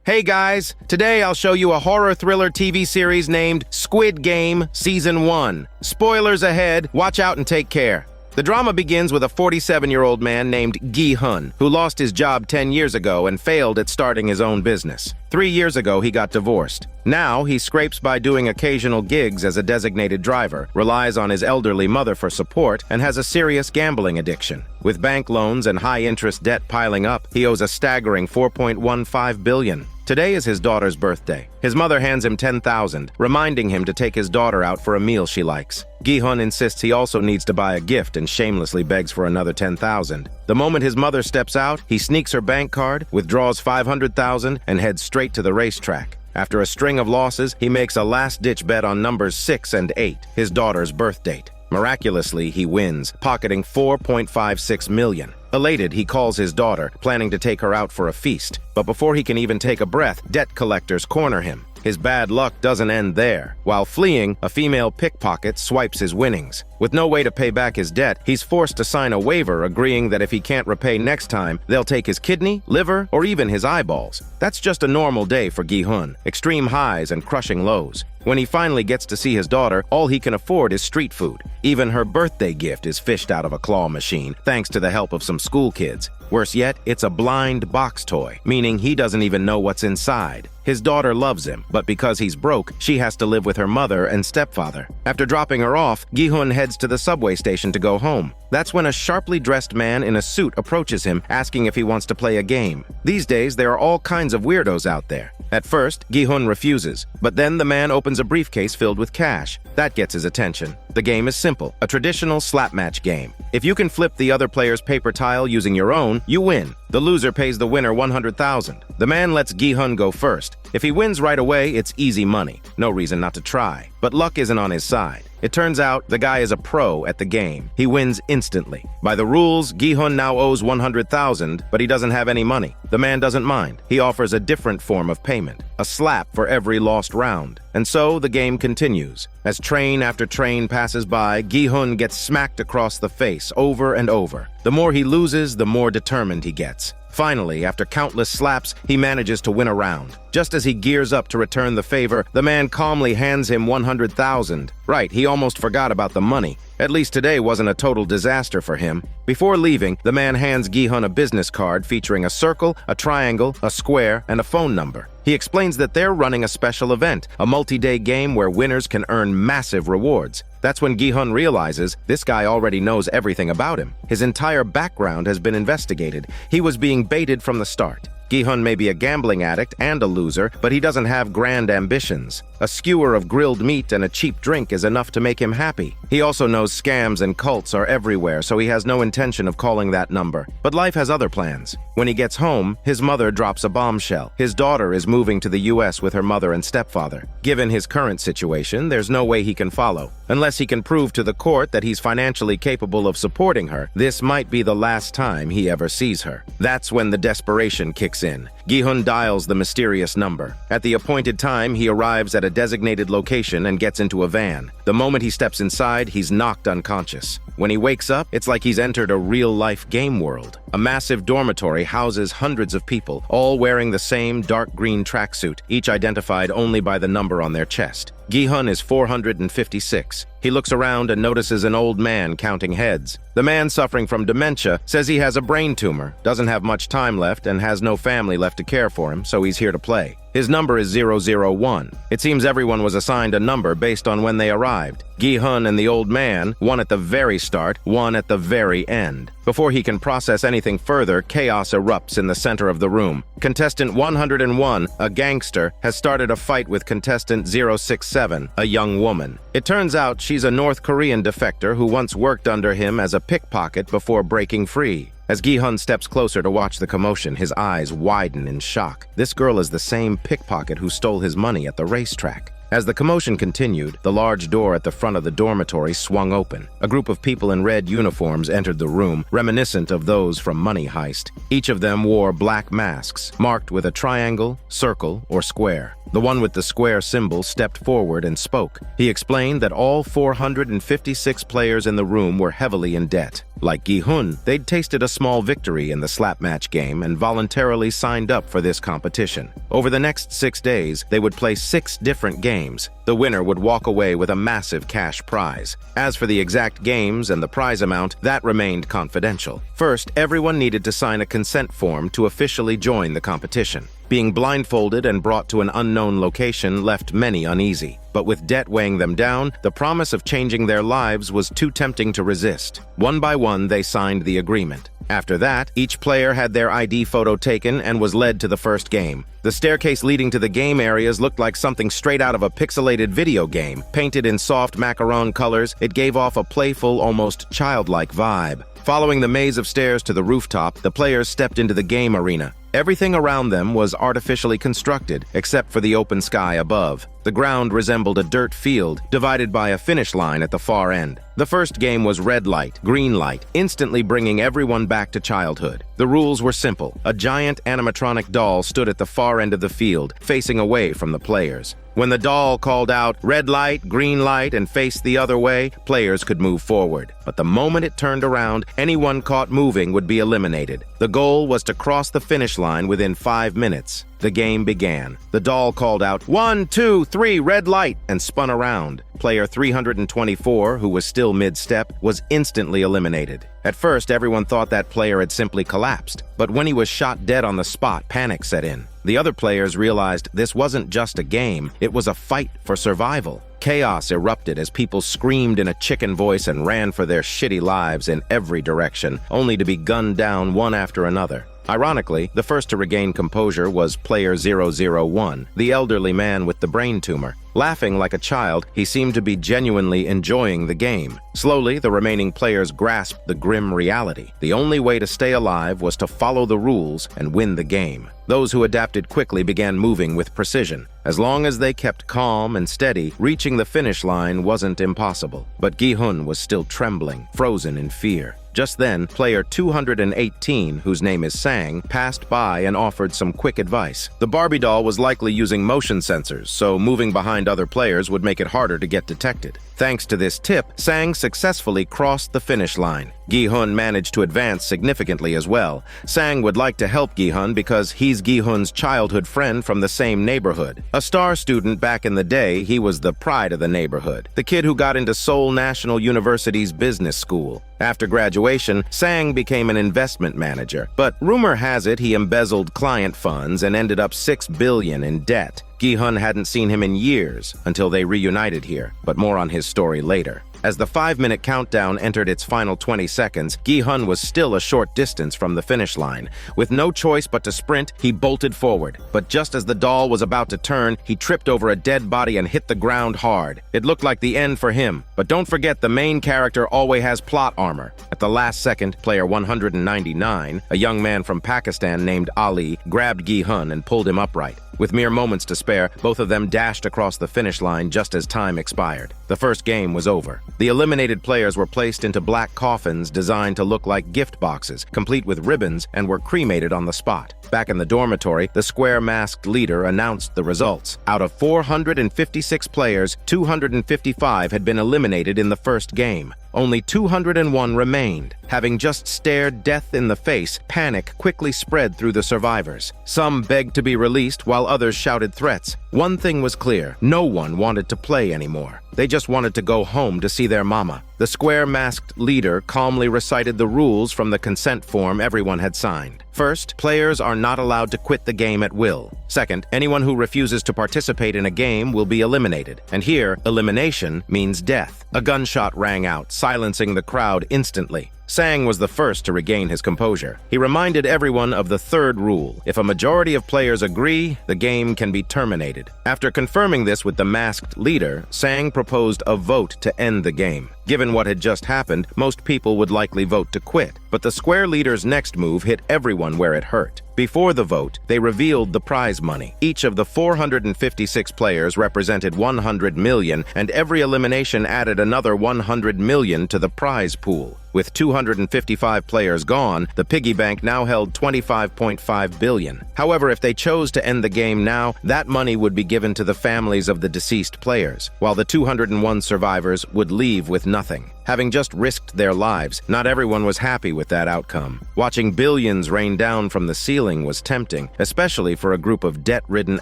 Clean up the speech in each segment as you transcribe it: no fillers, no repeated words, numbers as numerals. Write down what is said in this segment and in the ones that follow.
Hey guys, today I'll show you a horror thriller TV series named Squid Game Season 1. Spoilers ahead, watch out and take care. The drama begins with a 47-year-old man named Gi-hun, who lost his job 10 years ago and failed at starting his own business. 3 years ago, he got divorced. Now, he scrapes by doing occasional gigs as a designated driver, relies on his elderly mother for support, and has a serious gambling addiction. With bank loans and high-interest debt piling up, he owes a staggering $4.15 billion. Today is his daughter's birthday. His mother hands him $10,000, reminding him to take his daughter out for a meal she likes. Gi-hun insists he also needs to buy a gift and shamelessly begs for another $10,000. The moment his mother steps out, he sneaks her bank card, withdraws $500,000, and heads straight to the racetrack. After a string of losses, he makes a last-ditch bet on numbers 6 and 8, his daughter's birth date. Miraculously, he wins, pocketing $4.56 million. Elated, he calls his daughter, planning to take her out for a feast. But before he can even take a breath, debt collectors corner him. His bad luck doesn't end there. While fleeing, a female pickpocket swipes his winnings. With no way to pay back his debt, he's forced to sign a waiver agreeing that if he can't repay next time, they'll take his kidney, liver, or even his eyeballs. That's just a normal day for Gi-hun, extreme highs and crushing lows. When he finally gets to see his daughter, all he can afford is street food. Even her birthday gift is fished out of a claw machine, thanks to the help of some school kids. Worse yet, it's a blind box toy, meaning he doesn't even know what's inside. His daughter loves him, but because he's broke, she has to live with her mother and stepfather. After dropping her off, Gi-hun heads to the subway station to go home. That's when a sharply dressed man in a suit approaches him, asking if he wants to play a game. These days, there are all kinds of weirdos out there. At first, Gi-hun refuses, but then the man opens a briefcase filled with cash. That gets his attention. The game is simple, a traditional slap match game. If you can flip the other player's paper tile using your own, you win. The loser pays the winner $100,000. The man lets Gi-hun go first. If he wins right away, it's easy money. No reason not to try. But luck isn't on his side. It turns out the guy is a pro at the game. He wins instantly. By the rules, Gi-hun now owes $100,000, but he doesn't have any money. The man doesn't mind. He offers a different form of payment, a slap for every lost round. And so the game continues. As train after train passes by, Gi-hun gets smacked across the face over and over. The more he loses, the more determined he gets. Finally, after countless slaps, he manages to win a round. Just as he gears up to return the favor, the man calmly hands him $100,000. Right, he almost forgot about the money. At least today wasn't a total disaster for him. Before leaving, the man hands Gi-hun a business card featuring a circle, a triangle, a square, and a phone number. He explains that they're running a special event, a multi-day game where winners can earn massive rewards. That's when Gi-hun realizes this guy already knows everything about him. His entire background has been investigated. He was being baited from the start. Gi-hun may be a gambling addict and a loser, but he doesn't have grand ambitions. A skewer of grilled meat and a cheap drink is enough to make him happy. He also knows scams and cults are everywhere, so he has no intention of calling that number. But life has other plans. When he gets home, his mother drops a bombshell. His daughter is moving to the US with her mother and stepfather. Given his current situation, there's no way he can follow. Unless he can prove to the court that he's financially capable of supporting her, this might be the last time he ever sees her. That's when the desperation kicks in. Gi-hun dials the mysterious number. At the appointed time, he arrives at a designated location and gets into a van. The moment he steps inside, he's knocked unconscious. When he wakes up, it's like he's entered a real-life game world. A massive dormitory houses hundreds of people, all wearing the same dark green tracksuit, each identified only by the number on their chest. Gi-hun is 456. He looks around and notices an old man counting heads. The man suffering from dementia says he has a brain tumor, doesn't have much time left, and has no family left to care for him, so he's here to play. His number is 001. It seems everyone was assigned a number based on when they arrived. Gi-hun and the old man, one at the very start, one at the very end. Before he can process anything further, chaos erupts in the center of the room. Contestant 101, a gangster, has started a fight with contestant 067, a young woman. It turns out she's a North Korean defector who once worked under him as a pickpocket before breaking free. As Gi-hun steps closer to watch the commotion, his eyes widen in shock. This girl is the same pickpocket who stole his money at the racetrack. As the commotion continued, the large door at the front of the dormitory swung open. A group of people in red uniforms entered the room, reminiscent of those from Money Heist. Each of them wore black masks, marked with a triangle, circle, or square. The one with the square symbol stepped forward and spoke. He explained that all 456 players in the room were heavily in debt. Like Gi-hun, they'd tasted a small victory in the slap match game and voluntarily signed up for this competition. Over the next 6 days, they would play 6 different games. The winner would walk away with a massive cash prize. As for the exact games and the prize amount, that remained confidential. First, everyone needed to sign a consent form to officially join the competition. Being blindfolded and brought to an unknown location left many uneasy. But with debt weighing them down, the promise of changing their lives was too tempting to resist. One by one, they signed the agreement. After that, each player had their ID photo taken and was led to the first game. The staircase leading to the game areas looked like something straight out of a pixelated video game. Painted in soft macaron colors, it gave off a playful, almost childlike vibe. Following the maze of stairs to the rooftop, the players stepped into the game arena. Everything around them was artificially constructed, except for the open sky above. The ground resembled a dirt field, divided by a finish line at the far end. The first game was red light, green light, instantly bringing everyone back to childhood. The rules were simple. A giant animatronic doll stood at the far end of the field, facing away from the players. When the doll called out red light, green light, and faced the other way, players could move forward. But the moment it turned around, anyone caught moving would be eliminated. The goal was to cross the finish line within 5 minutes. The game began. The doll called out, 1, 2, 3, red light, and spun around. Player 324, who was still mid-step, was instantly eliminated. At first, everyone thought that player had simply collapsed. But when he was shot dead on the spot, panic set in. The other players realized this wasn't just a game, it was a fight for survival. Chaos erupted as people screamed in a chicken voice and ran for their shitty lives in every direction, only to be gunned down one after another. Ironically, the first to regain composure was player 001, the elderly man with the brain tumor. Laughing like a child, he seemed to be genuinely enjoying the game. Slowly, the remaining players grasped the grim reality. The only way to stay alive was to follow the rules and win the game. Those who adapted quickly began moving with precision. As long as they kept calm and steady, reaching the finish line wasn't impossible. But Gi-hun was still trembling, frozen in fear. Just then, player 218, whose name is Sang, passed by and offered some quick advice. The Barbie doll was likely using motion sensors, so moving behind other players would make it harder to get detected. Thanks to this tip, Sang successfully crossed the finish line. Gi-hun managed to advance significantly as well. Sang would like to help Gi-hun because he's Gi-hun's childhood friend from the same neighborhood. A star student back in the day, he was the pride of the neighborhood, the kid who got into Seoul National University's business school. After graduation, Sang became an investment manager, but rumor has it he embezzled client funds and ended up 6 billion in debt. Gi-hun hadn't seen him in years until they reunited here, but more on his story later. As the 5-minute countdown entered its final 20 seconds, Gi-hun was still a short distance from the finish line. With no choice but to sprint, he bolted forward. But just as the doll was about to turn, he tripped over a dead body and hit the ground hard. It looked like the end for him. But don't forget, the main character always has plot armor. At the last second, player 199, a young man from Pakistan named Ali, grabbed Gi-hun and pulled him upright. With mere moments to spare, both of them dashed across the finish line just as time expired. The first game was over. The eliminated players were placed into black coffins designed to look like gift boxes, complete with ribbons, and were cremated on the spot. Back in the dormitory, the square-masked leader announced the results. Out of 456 players, 255 had been eliminated in the first game. Only 201 remained. Having just stared death in the face, panic quickly spread through the survivors. Some begged to be released while others shouted threats. One thing was clear: no one wanted to play anymore. They just wanted to go home to see their mama. The square-masked leader calmly recited the rules from the consent form everyone had signed. First, players are not allowed to quit the game at will. Second, anyone who refuses to participate in a game will be eliminated. And here, elimination means death. A gunshot rang out, silencing the crowd instantly. Sang was the first to regain his composure. He reminded everyone of the third rule: if a majority of players agree, the game can be terminated. After confirming this with the masked leader, Sang proposed a vote to end the game. Given what had just happened, most people would likely vote to quit. But the square leader's next move hit everyone where it hurt. Before the vote, they revealed the prize money. Each of the 456 players represented 100 million, and every elimination added another 100 million to the prize pool. With 255 players gone, the piggy bank now held 25.5 billion. However, if they chose to end the game now, that money would be given to the families of the deceased players, while the 201 survivors would leave with nothing. Having just risked their lives, not everyone was happy with that outcome. Watching billions rain down from the ceiling was tempting, especially for a group of debt-ridden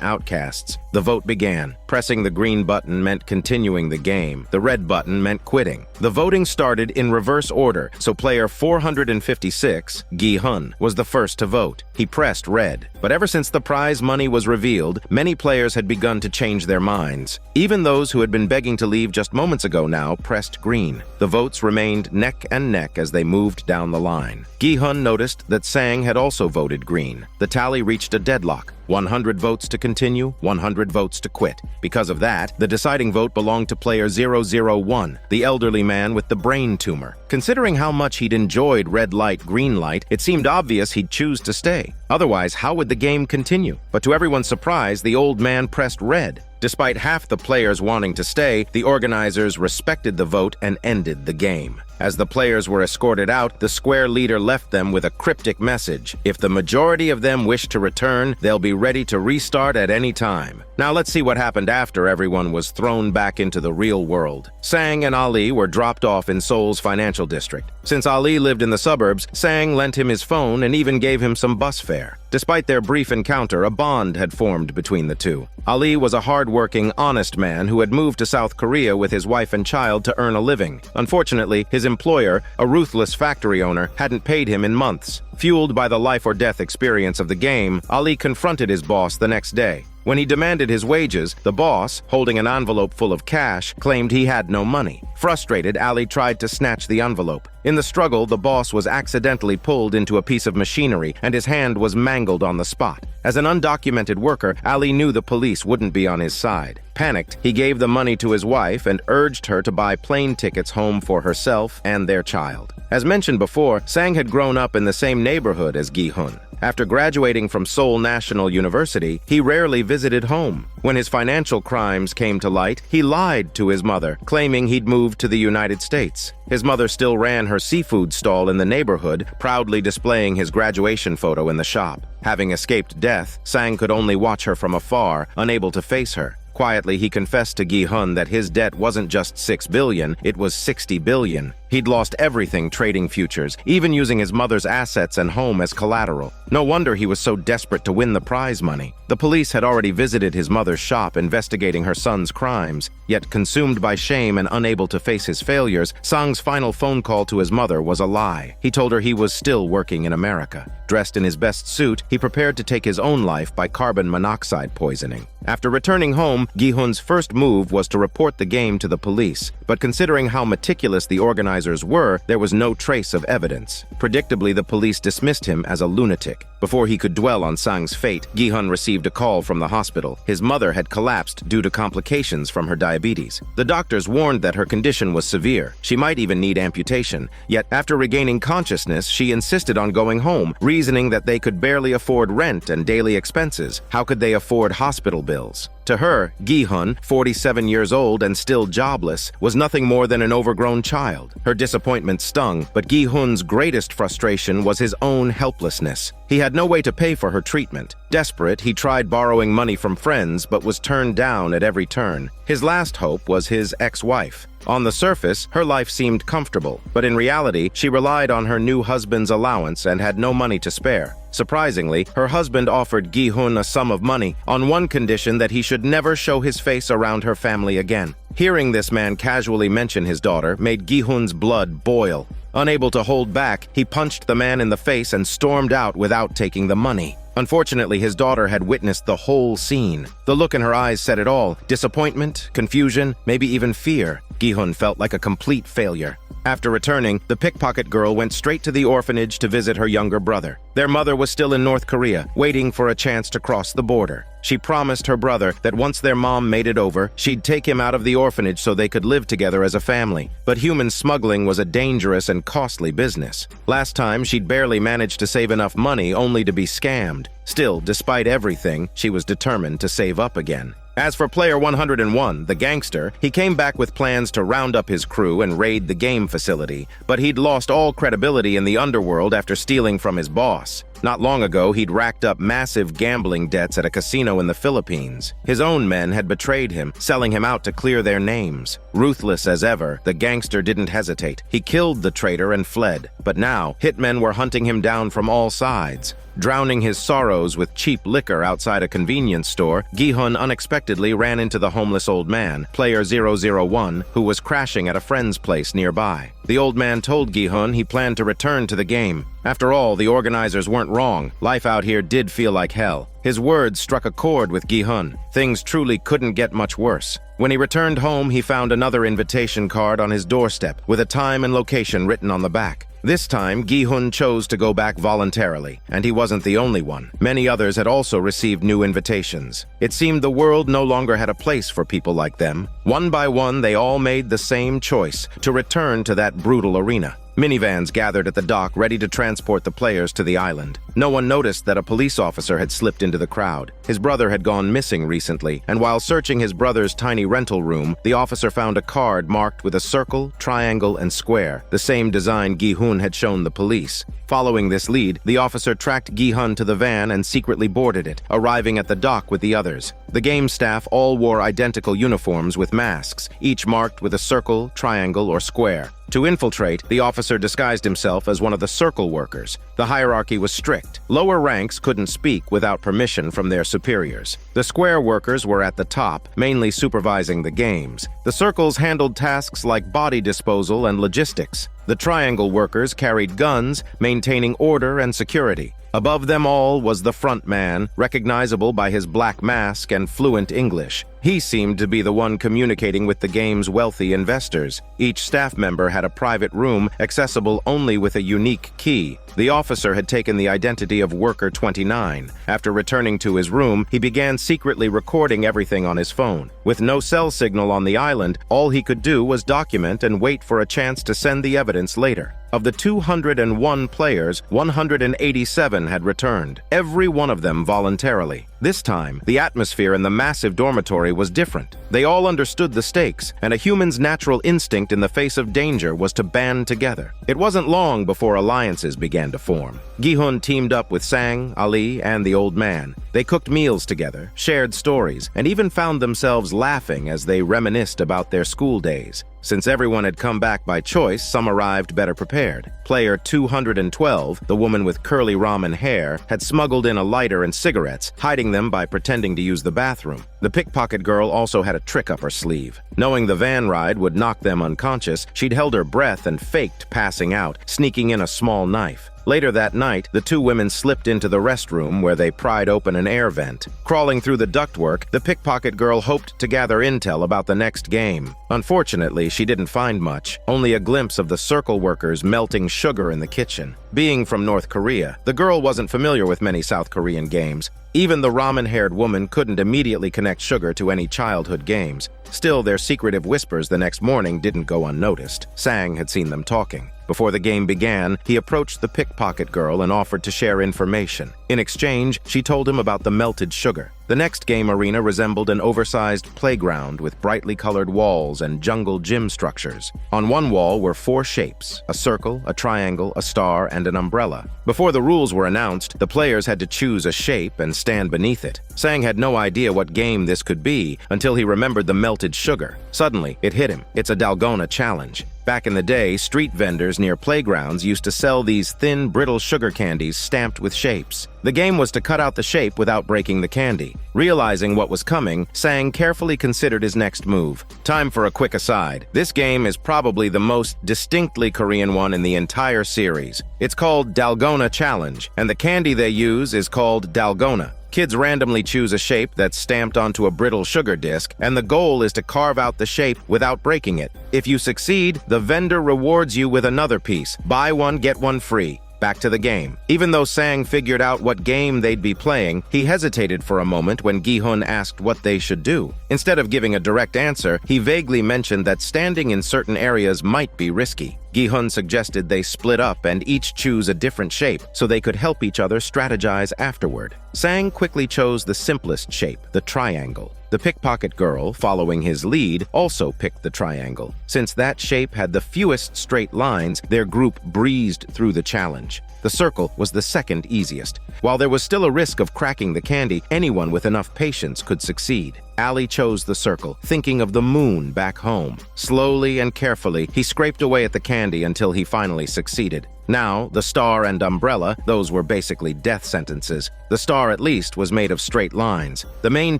outcasts. The vote began. Pressing the green button meant continuing the game. The red button meant quitting. The voting started in reverse order, so player 456, Gi-hun, was the first to vote. He pressed red. But ever since the prize money was revealed, many players had begun to change their minds. Even those who had been begging to leave just moments ago now pressed green. The votes remained neck and neck as they moved down the line. Gi-hun noticed that Sang had also voted green. The tally reached a deadlock. 100 votes to continue, 100 votes to quit. Because of that, the deciding vote belonged to player 001, the elderly man with the brain tumor. Considering how much he'd enjoyed red light, green light, it seemed obvious he'd choose to stay. Otherwise, how would the game continue? But to everyone's surprise, the old man pressed red. Despite half the players wanting to stay, the organizers respected the vote and ended the game. As the players were escorted out, the square leader left them with a cryptic message. If the majority of them wish to return, they'll be ready to restart at any time. Now let's see what happened after everyone was thrown back into the real world. Sang and Ali were dropped off in Seoul's financial district. Since Ali lived in the suburbs, Sang lent him his phone and even gave him some bus fare. Despite their brief encounter, a bond had formed between the two. Ali was a hard-working, honest man who had moved to South Korea with his wife and child to earn a living. Unfortunately, his employer, a ruthless factory owner, hadn't paid him in months. Fueled by the life-or-death experience of the game, Ali confronted his boss the next day. When he demanded his wages, the boss, holding an envelope full of cash, claimed he had no money. Frustrated, Ali tried to snatch the envelope. In the struggle, the boss was accidentally pulled into a piece of machinery and his hand was mangled on the spot. As an undocumented worker, Ali knew the police wouldn't be on his side. Panicked, he gave the money to his wife and urged her to buy plane tickets home for herself and their child. As mentioned before, Sang had grown up in the same neighborhood as Gi-hun. After graduating from Seoul National University, he rarely visited home. When his financial crimes came to light, he lied to his mother, claiming he'd moved to the United States. His mother still ran her seafood stall in the neighborhood, proudly displaying his graduation photo in the shop. Having escaped death, Sang could only watch her from afar, unable to face her. Quietly, he confessed to Gi-hun that his debt wasn't just 6 billion, it was 60 billion. He'd lost everything trading futures, even using his mother's assets and home as collateral. No wonder he was so desperate to win the prize money. The police had already visited his mother's shop investigating her son's crimes. Yet, consumed by shame and unable to face his failures, Sang's final phone call to his mother was a lie. He told her he was still working in America. Dressed in his best suit, he prepared to take his own life by carbon monoxide poisoning. After returning home, Gi-hun's first move was to report the game to the police. But considering how meticulous the organizers were, there was no trace of evidence. Predictably, the police dismissed him as a lunatic. Before he could dwell on Sang's fate, Gi-hun received a call from the hospital. His mother had collapsed due to complications from her diabetes. The doctors warned that her condition was severe. She might even need amputation. Yet, after regaining consciousness, she insisted on going home, reasoning that they could barely afford rent and daily expenses. How could they afford hospital bills? To her, Gi-hun, 47 years old and still jobless, was nothing more than an overgrown child. Her disappointment stung, but Gi-hun's greatest frustration was his own helplessness. He had no way to pay for her treatment. Desperate, he tried borrowing money from friends, but was turned down at every turn. His last hope was his ex-wife. On the surface, her life seemed comfortable, but in reality, she relied on her new husband's allowance and had no money to spare. Surprisingly, her husband offered Gi-hun a sum of money on one condition: that he should never show his face around her family again. Hearing this man casually mention his daughter made Gi-hun's blood boil. Unable to hold back, he punched the man in the face and stormed out without taking the money. Unfortunately, his daughter had witnessed the whole scene. The look in her eyes said it all: disappointment, confusion, maybe even fear. Gi-hun felt like a complete failure. After returning, the pickpocket girl went straight to the orphanage to visit her younger brother. Their mother was still in North Korea, waiting for a chance to cross the border. She promised her brother that once their mom made it over, she'd take him out of the orphanage so they could live together as a family. But human smuggling was a dangerous and costly business. Last time, she'd barely managed to save enough money only to be scammed. Still, despite everything, she was determined to save up again. As for player 101, the gangster, he came back with plans to round up his crew and raid the game facility, but he'd lost all credibility in the underworld after stealing from his boss. Not long ago, he'd racked up massive gambling debts at a casino in the Philippines. His own men had betrayed him, selling him out to clear their names. Ruthless as ever, the gangster didn't hesitate. He killed the traitor and fled. But now, hitmen were hunting him down from all sides. Drowning his sorrows with cheap liquor outside a convenience store, Gi-hun unexpectedly ran into the homeless old man, player 001, who was crashing at a friend's place nearby. The old man told Gi-hun he planned to return to the game. After all, the organizers weren't wrong. Life out here did feel like hell. His words struck a chord with Gi-hun. Things truly couldn't get much worse. When he returned home, he found another invitation card on his doorstep, with a time and location written on the back. This time, Gi-hun chose to go back voluntarily, and he wasn't the only one. Many others had also received new invitations. It seemed the world no longer had a place for people like them. One by one, they all made the same choice, to return to that brutal arena. Minivans gathered at the dock ready to transport the players to the island. No one noticed that a police officer had slipped into the crowd. His brother had gone missing recently, and while searching his brother's tiny rental room, the officer found a card marked with a circle, triangle, and square, the same design Gi-hun had shown the police. Following this lead, the officer tracked Gi-hun to the van and secretly boarded it, arriving at the dock with the others. The game staff all wore identical uniforms with masks, each marked with a circle, triangle, or square. To infiltrate, the officer disguised himself as one of the circle workers. The hierarchy was strict. Lower ranks couldn't speak without permission from their superiors. The square workers were at the top, mainly supervising the games. The circles handled tasks like body disposal and logistics. The triangle workers carried guns, maintaining order and security. Above them all was the front man, recognizable by his black mask and fluent English. He seemed to be the one communicating with the game's wealthy investors. Each staff member had a private room, accessible only with a unique key. The officer had taken the identity of Worker 29. After returning to his room, he began secretly recording everything on his phone. With no cell signal on the island, all he could do was document and wait for a chance to send the evidence later. Of the 201 players, 187 had returned, every one of them voluntarily. This time, the atmosphere in the massive dormitory was different. They all understood the stakes, and a human's natural instinct in the face of danger was to band together. It wasn't long before alliances began to form. Gi-hun teamed up with Sang, Ali, and the old man. They cooked meals together, shared stories, and even found themselves laughing as they reminisced about their school days. Since everyone had come back by choice, some arrived better prepared. Player 212, the woman with curly ramen hair, had smuggled in a lighter and cigarettes, hiding them by pretending to use the bathroom. The pickpocket girl also had a trick up her sleeve. Knowing the van ride would knock them unconscious, she'd held her breath and faked passing out, sneaking in a small knife. Later that night, the two women slipped into the restroom where they pried open an air vent. Crawling through the ductwork, the pickpocket girl hoped to gather intel about the next game. Unfortunately, she didn't find much, only a glimpse of the circle workers melting sugar in the kitchen. Being from North Korea, the girl wasn't familiar with many South Korean games. Even the ramen-haired woman couldn't immediately connect sugar to any childhood games. Still, their secretive whispers the next morning didn't go unnoticed. Sang had seen them talking. Before the game began, he approached the pickpocket girl and offered to share information. In exchange, she told him about the melted sugar. The next game arena resembled an oversized playground with brightly colored walls and jungle gym structures. On one wall were 4 shapes: a circle, a triangle, a star, and an umbrella. Before the rules were announced, the players had to choose a shape and stand beneath it. Sang had no idea what game this could be until he remembered the melted sugar. Suddenly, it hit him. It's a dalgona challenge. Back in the day, street vendors near playgrounds used to sell these thin, brittle sugar candies stamped with shapes. The game was to cut out the shape without breaking the candy. Realizing what was coming, Sang carefully considered his next move. Time for a quick aside. This game is probably the most distinctly Korean one in the entire series. It's called Dalgona Challenge, and the candy they use is called dalgona. Kids randomly choose a shape that's stamped onto a brittle sugar disc, and the goal is to carve out the shape without breaking it. If you succeed, the vendor rewards you with another piece. Buy one, get one free. Back to the game. Even though Sang figured out what game they'd be playing, he hesitated for a moment when Gi-hun asked what they should do. Instead of giving a direct answer, he vaguely mentioned that standing in certain areas might be risky. Gi-hun suggested they split up and each choose a different shape so they could help each other strategize afterward. Sang quickly chose the simplest shape, the triangle. The pickpocket girl, following his lead, also picked the triangle. Since that shape had the fewest straight lines, their group breezed through the challenge. The circle was the second easiest. While there was still a risk of cracking the candy, anyone with enough patience could succeed. Ali chose the circle, thinking of the moon back home. Slowly and carefully, he scraped away at the candy until he finally succeeded. Now, the star and umbrella, those were basically death sentences. The star, at least, was made of straight lines. The main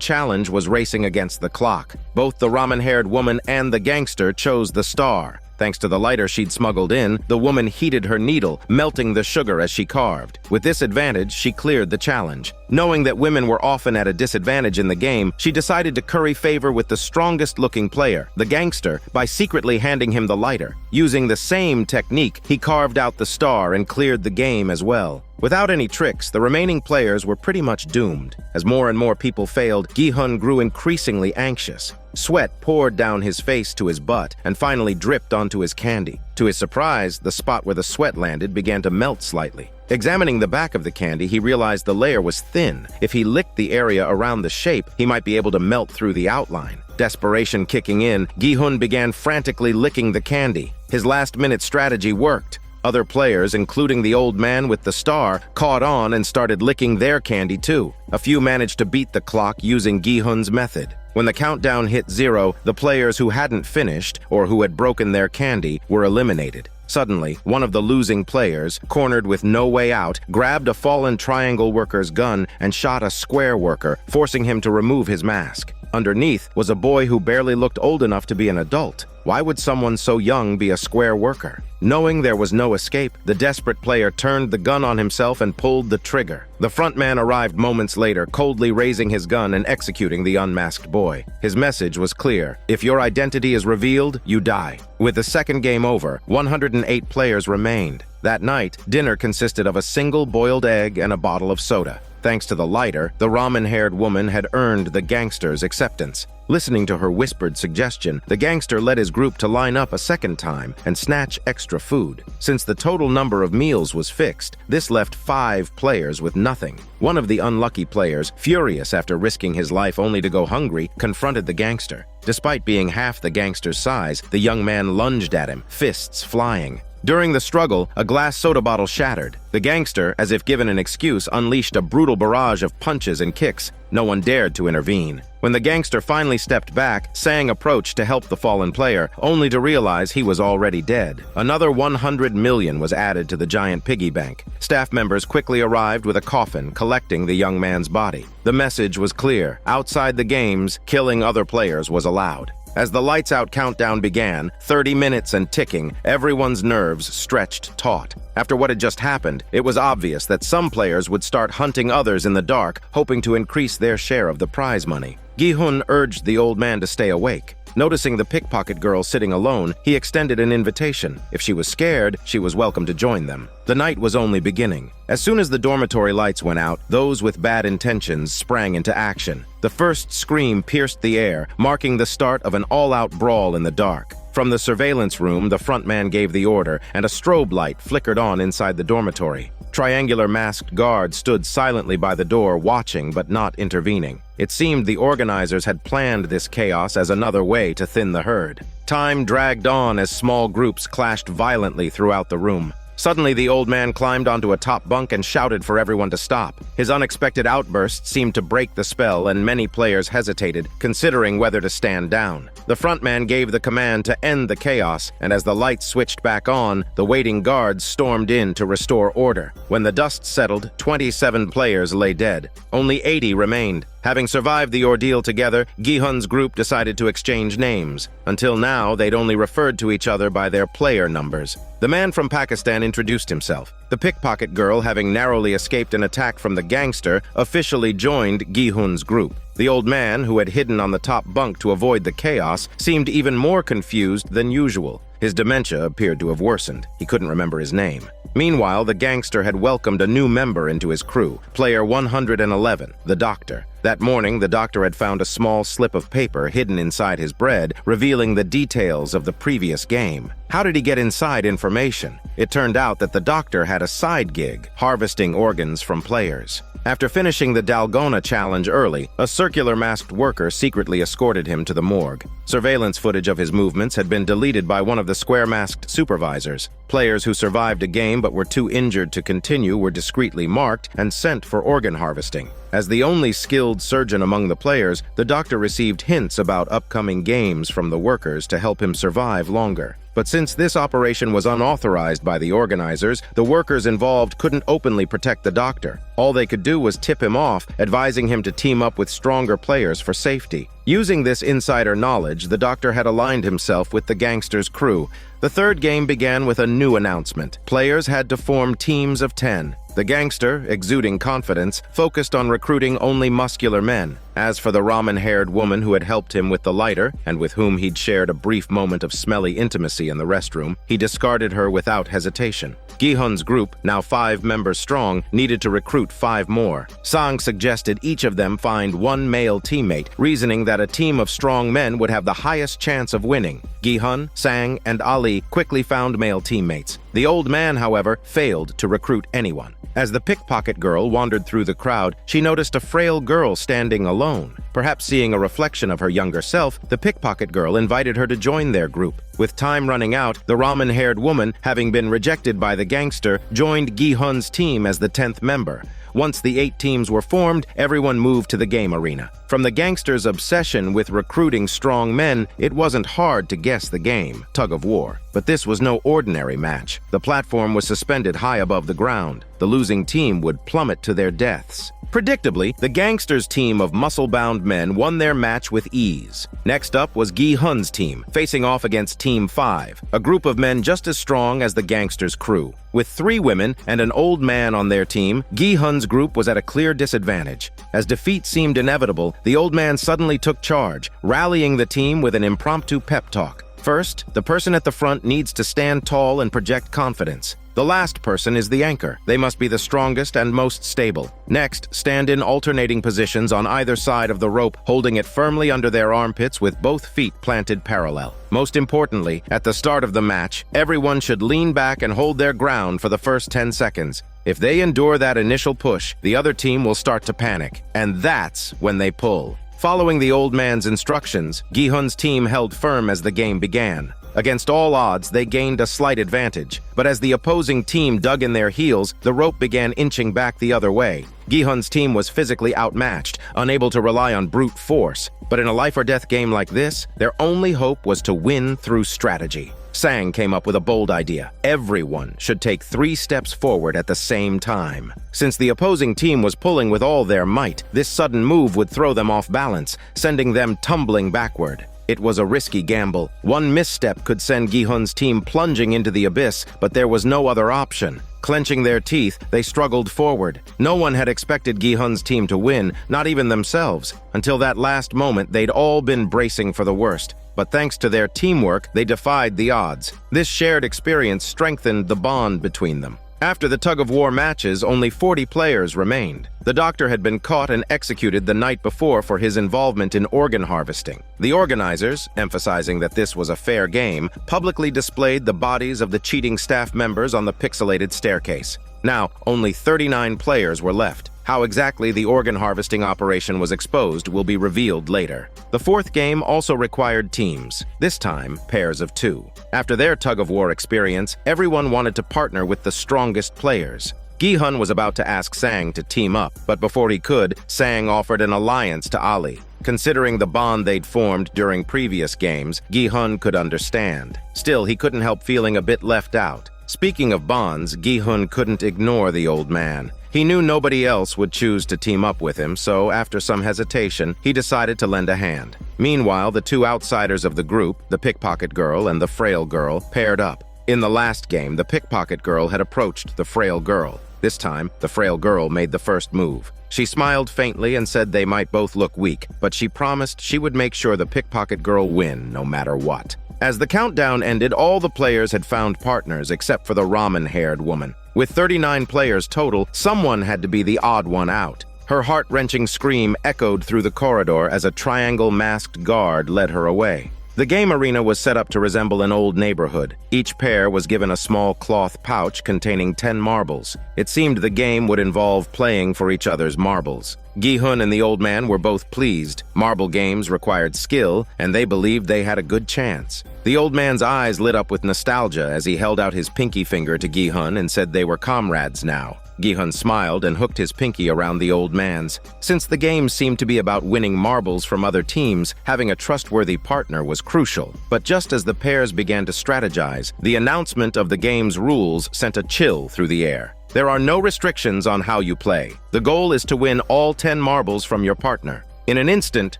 challenge was racing against the clock. Both the ramen-haired woman and the gangster chose the star. Thanks to the lighter she'd smuggled in, the woman heated her needle, melting the sugar as she carved. With this advantage, she cleared the challenge. Knowing that women were often at a disadvantage in the game, she decided to curry favor with the strongest-looking player, the gangster, by secretly handing him the lighter. Using the same technique, he carved out the star and cleared the game as well. Without any tricks, the remaining players were pretty much doomed. As more and more people failed, Gi-hun grew increasingly anxious. Sweat poured down his face to his butt and finally dripped onto his candy. To his surprise, the spot where the sweat landed began to melt slightly. Examining the back of the candy, he realized the layer was thin. If he licked the area around the shape, he might be able to melt through the outline. Desperation kicking in, Gi-hun began frantically licking the candy. His last-minute strategy worked. Other players, including the old man with the star, caught on and started licking their candy too. A few managed to beat the clock using Gi-hun's method. When the countdown hit 0, the players who hadn't finished, or who had broken their candy, were eliminated. Suddenly, one of the losing players, cornered with no way out, grabbed a fallen triangle worker's gun and shot a square worker, forcing him to remove his mask. Underneath was a boy who barely looked old enough to be an adult. Why would someone so young be a square worker? Knowing there was no escape, the desperate player turned the gun on himself and pulled the trigger. The front man arrived moments later, coldly raising his gun and executing the unmasked boy. His message was clear: if your identity is revealed, you die. With the second game over, 108 players remained. That night, dinner consisted of a single boiled egg and a bottle of soda. Thanks to the lighter, the ramen-haired woman had earned the gangster's acceptance. Listening to her whispered suggestion, the gangster led his group to line up a second time and snatch extra food. Since the total number of meals was fixed, this left 5 players with nothing. One of the unlucky players, furious after risking his life only to go hungry, confronted the gangster. Despite being half the gangster's size, the young man lunged at him, fists flying. During the struggle, a glass soda bottle shattered. The gangster, as if given an excuse, unleashed a brutal barrage of punches and kicks. No one dared to intervene. When the gangster finally stepped back, Sang approached to help the fallen player, only to realize he was already dead. Another 100 million was added to the giant piggy bank. Staff members quickly arrived with a coffin, collecting the young man's body. The message was clear: outside the games, killing other players was allowed. As the lights-out countdown began, 30 minutes and ticking, everyone's nerves stretched taut. After what had just happened, it was obvious that some players would start hunting others in the dark, hoping to increase their share of the prize money. Gi-hun urged the old man to stay awake. Noticing the pickpocket girl sitting alone, he extended an invitation. If she was scared, she was welcome to join them. The night was only beginning. As soon as the dormitory lights went out, those with bad intentions sprang into action. The first scream pierced the air, marking the start of an all-out brawl in the dark. From the surveillance room, the front man gave the order, and a strobe light flickered on inside the dormitory. Triangular masked guards stood silently by the door, watching but not intervening. It seemed the organizers had planned this chaos as another way to thin the herd. Time dragged on as small groups clashed violently throughout the room. Suddenly, the old man climbed onto a top bunk and shouted for everyone to stop. His unexpected outburst seemed to break the spell, and many players hesitated, considering whether to stand down. The frontman gave the command to end the chaos, and as the lights switched back on, the waiting guards stormed in to restore order. When the dust settled, 27 players lay dead. Only 80 remained. Having survived the ordeal together, Gi-hun's group decided to exchange names. Until now, they'd only referred to each other by their player numbers. The man from Pakistan introduced himself. The pickpocket girl, having narrowly escaped an attack from the gangster, officially joined Gi-hun's group. The old man, who had hidden on the top bunk to avoid the chaos, seemed even more confused than usual. His dementia appeared to have worsened. He couldn't remember his name. Meanwhile, the gangster had welcomed a new member into his crew, player 111, the doctor. That morning, the doctor had found a small slip of paper hidden inside his bread, revealing the details of the previous game. How did he get inside information? It turned out that the doctor had a side gig, harvesting organs from players. After finishing the dalgona challenge early, a circular masked worker secretly escorted him to the morgue. Surveillance footage of his movements had been deleted by one of the square-masked supervisors. Players who survived a game but were too injured to continue were discreetly marked and sent for organ harvesting. As the only skilled surgeon among the players, the doctor received hints about upcoming games from the workers to help him survive longer. But since this operation was unauthorized by the organizers, the workers involved couldn't openly protect the doctor. All they could do was tip him off, advising him to team up with stronger players for safety. Using this insider knowledge, the doctor had aligned himself with the gangsters' crew. The third game began with a new announcement. Players had to form teams of 10. The gangster, exuding confidence, focused on recruiting only muscular men. As for the ramen-haired woman who had helped him with the lighter, and with whom he'd shared a brief moment of smelly intimacy in the restroom, he discarded her without hesitation. Gi-hun's group, now 5 members strong, needed to recruit 5 more. Sang suggested each of them find one male teammate, reasoning that a team of strong men would have the highest chance of winning. Gi-hun, Sang, and Ali quickly found male teammates. The old man, however, failed to recruit anyone. As the pickpocket girl wandered through the crowd, she noticed a frail girl standing alone. Perhaps seeing a reflection of her younger self, the pickpocket girl invited her to join their group. With time running out, the ramen-haired woman, having been rejected by the gangster, joined Gi-hun's team as the 10th member. Once the 8 teams were formed, everyone moved to the game arena. From the gangsters' obsession with recruiting strong men, it wasn't hard to guess the game, tug-of-war. But this was no ordinary match. The platform was suspended high above the ground. The losing team would plummet to their deaths. Predictably, the gangsters' team of muscle-bound men won their match with ease. Next up was Gi-hun's team, facing off against Team 5, a group of men just as strong as the gangsters' crew. With 3 women and an old man on their team, Gi-hun's group was at a clear disadvantage. As defeat seemed inevitable, the old man suddenly took charge, rallying the team with an impromptu pep talk. First, the person at the front needs to stand tall and project confidence. The last person is the anchor. They must be the strongest and most stable. Next, stand in alternating positions on either side of the rope, holding it firmly under their armpits with both feet planted parallel. Most importantly, at the start of the match, everyone should lean back and hold their ground for the first 10 seconds. If they endure that initial push, the other team will start to panic, and that's when they pull. Following the old man's instructions, Gi-hun's team held firm as the game began. Against all odds, they gained a slight advantage, but as the opposing team dug in their heels, the rope began inching back the other way. Gi-hun's team was physically outmatched, unable to rely on brute force. But in a life-or-death game like this, their only hope was to win through strategy. Sang came up with a bold idea. Everyone should take 3 steps forward at the same time. Since the opposing team was pulling with all their might, this sudden move would throw them off balance, sending them tumbling backward. It was a risky gamble. One misstep could send Gi-hun's team plunging into the abyss, but there was no other option. Clenching their teeth, they struggled forward. No one had expected Gi-hun's team to win, not even themselves. Until that last moment, they'd all been bracing for the worst. But thanks to their teamwork, they defied the odds. This shared experience strengthened the bond between them. After the tug-of-war matches, only 40 players remained. The doctor had been caught and executed the night before for his involvement in organ harvesting. The organizers, emphasizing that this was a fair game, publicly displayed the bodies of the cheating staff members on the pixelated staircase. Now, only 39 players were left. How exactly the organ harvesting operation was exposed will be revealed later. The 4th game also required teams, this time pairs of 2. After their tug-of-war experience, everyone wanted to partner with the strongest players. Gi-hun was about to ask Sang to team up, but before he could, Sang offered an alliance to Ali. Considering the bond they'd formed during previous games, Gi-hun could understand. Still, he couldn't help feeling a bit left out. Speaking of bonds, Gi-hun couldn't ignore the old man. He knew nobody else would choose to team up with him, so after some hesitation, he decided to lend a hand. Meanwhile, the 2 outsiders of the group, the pickpocket girl and the frail girl, paired up. In the last game, the pickpocket girl had approached the frail girl. This time, the frail girl made the first move. She smiled faintly and said they might both look weak, but she promised she would make sure the pickpocket girl win no matter what. As the countdown ended, all the players had found partners except for the ramen-haired woman. With 39 players total, someone had to be the odd one out. Her heart-wrenching scream echoed through the corridor as a triangle-masked guard led her away. The game arena was set up to resemble an old neighborhood. Each pair was given a small cloth pouch containing 10 marbles. It seemed the game would involve playing for each other's marbles. Gi-hun and the old man were both pleased. Marble games required skill, and they believed they had a good chance. The old man's eyes lit up with nostalgia as he held out his pinky finger to Gi-hun and said they were comrades now. Gi-hun smiled and hooked his pinky around the old man's. Since the game seemed to be about winning marbles from other teams, having a trustworthy partner was crucial. But just as the pairs began to strategize, the announcement of the game's rules sent a chill through the air. There are no restrictions on how you play. The goal is to win all 10 marbles from your partner. In an instant,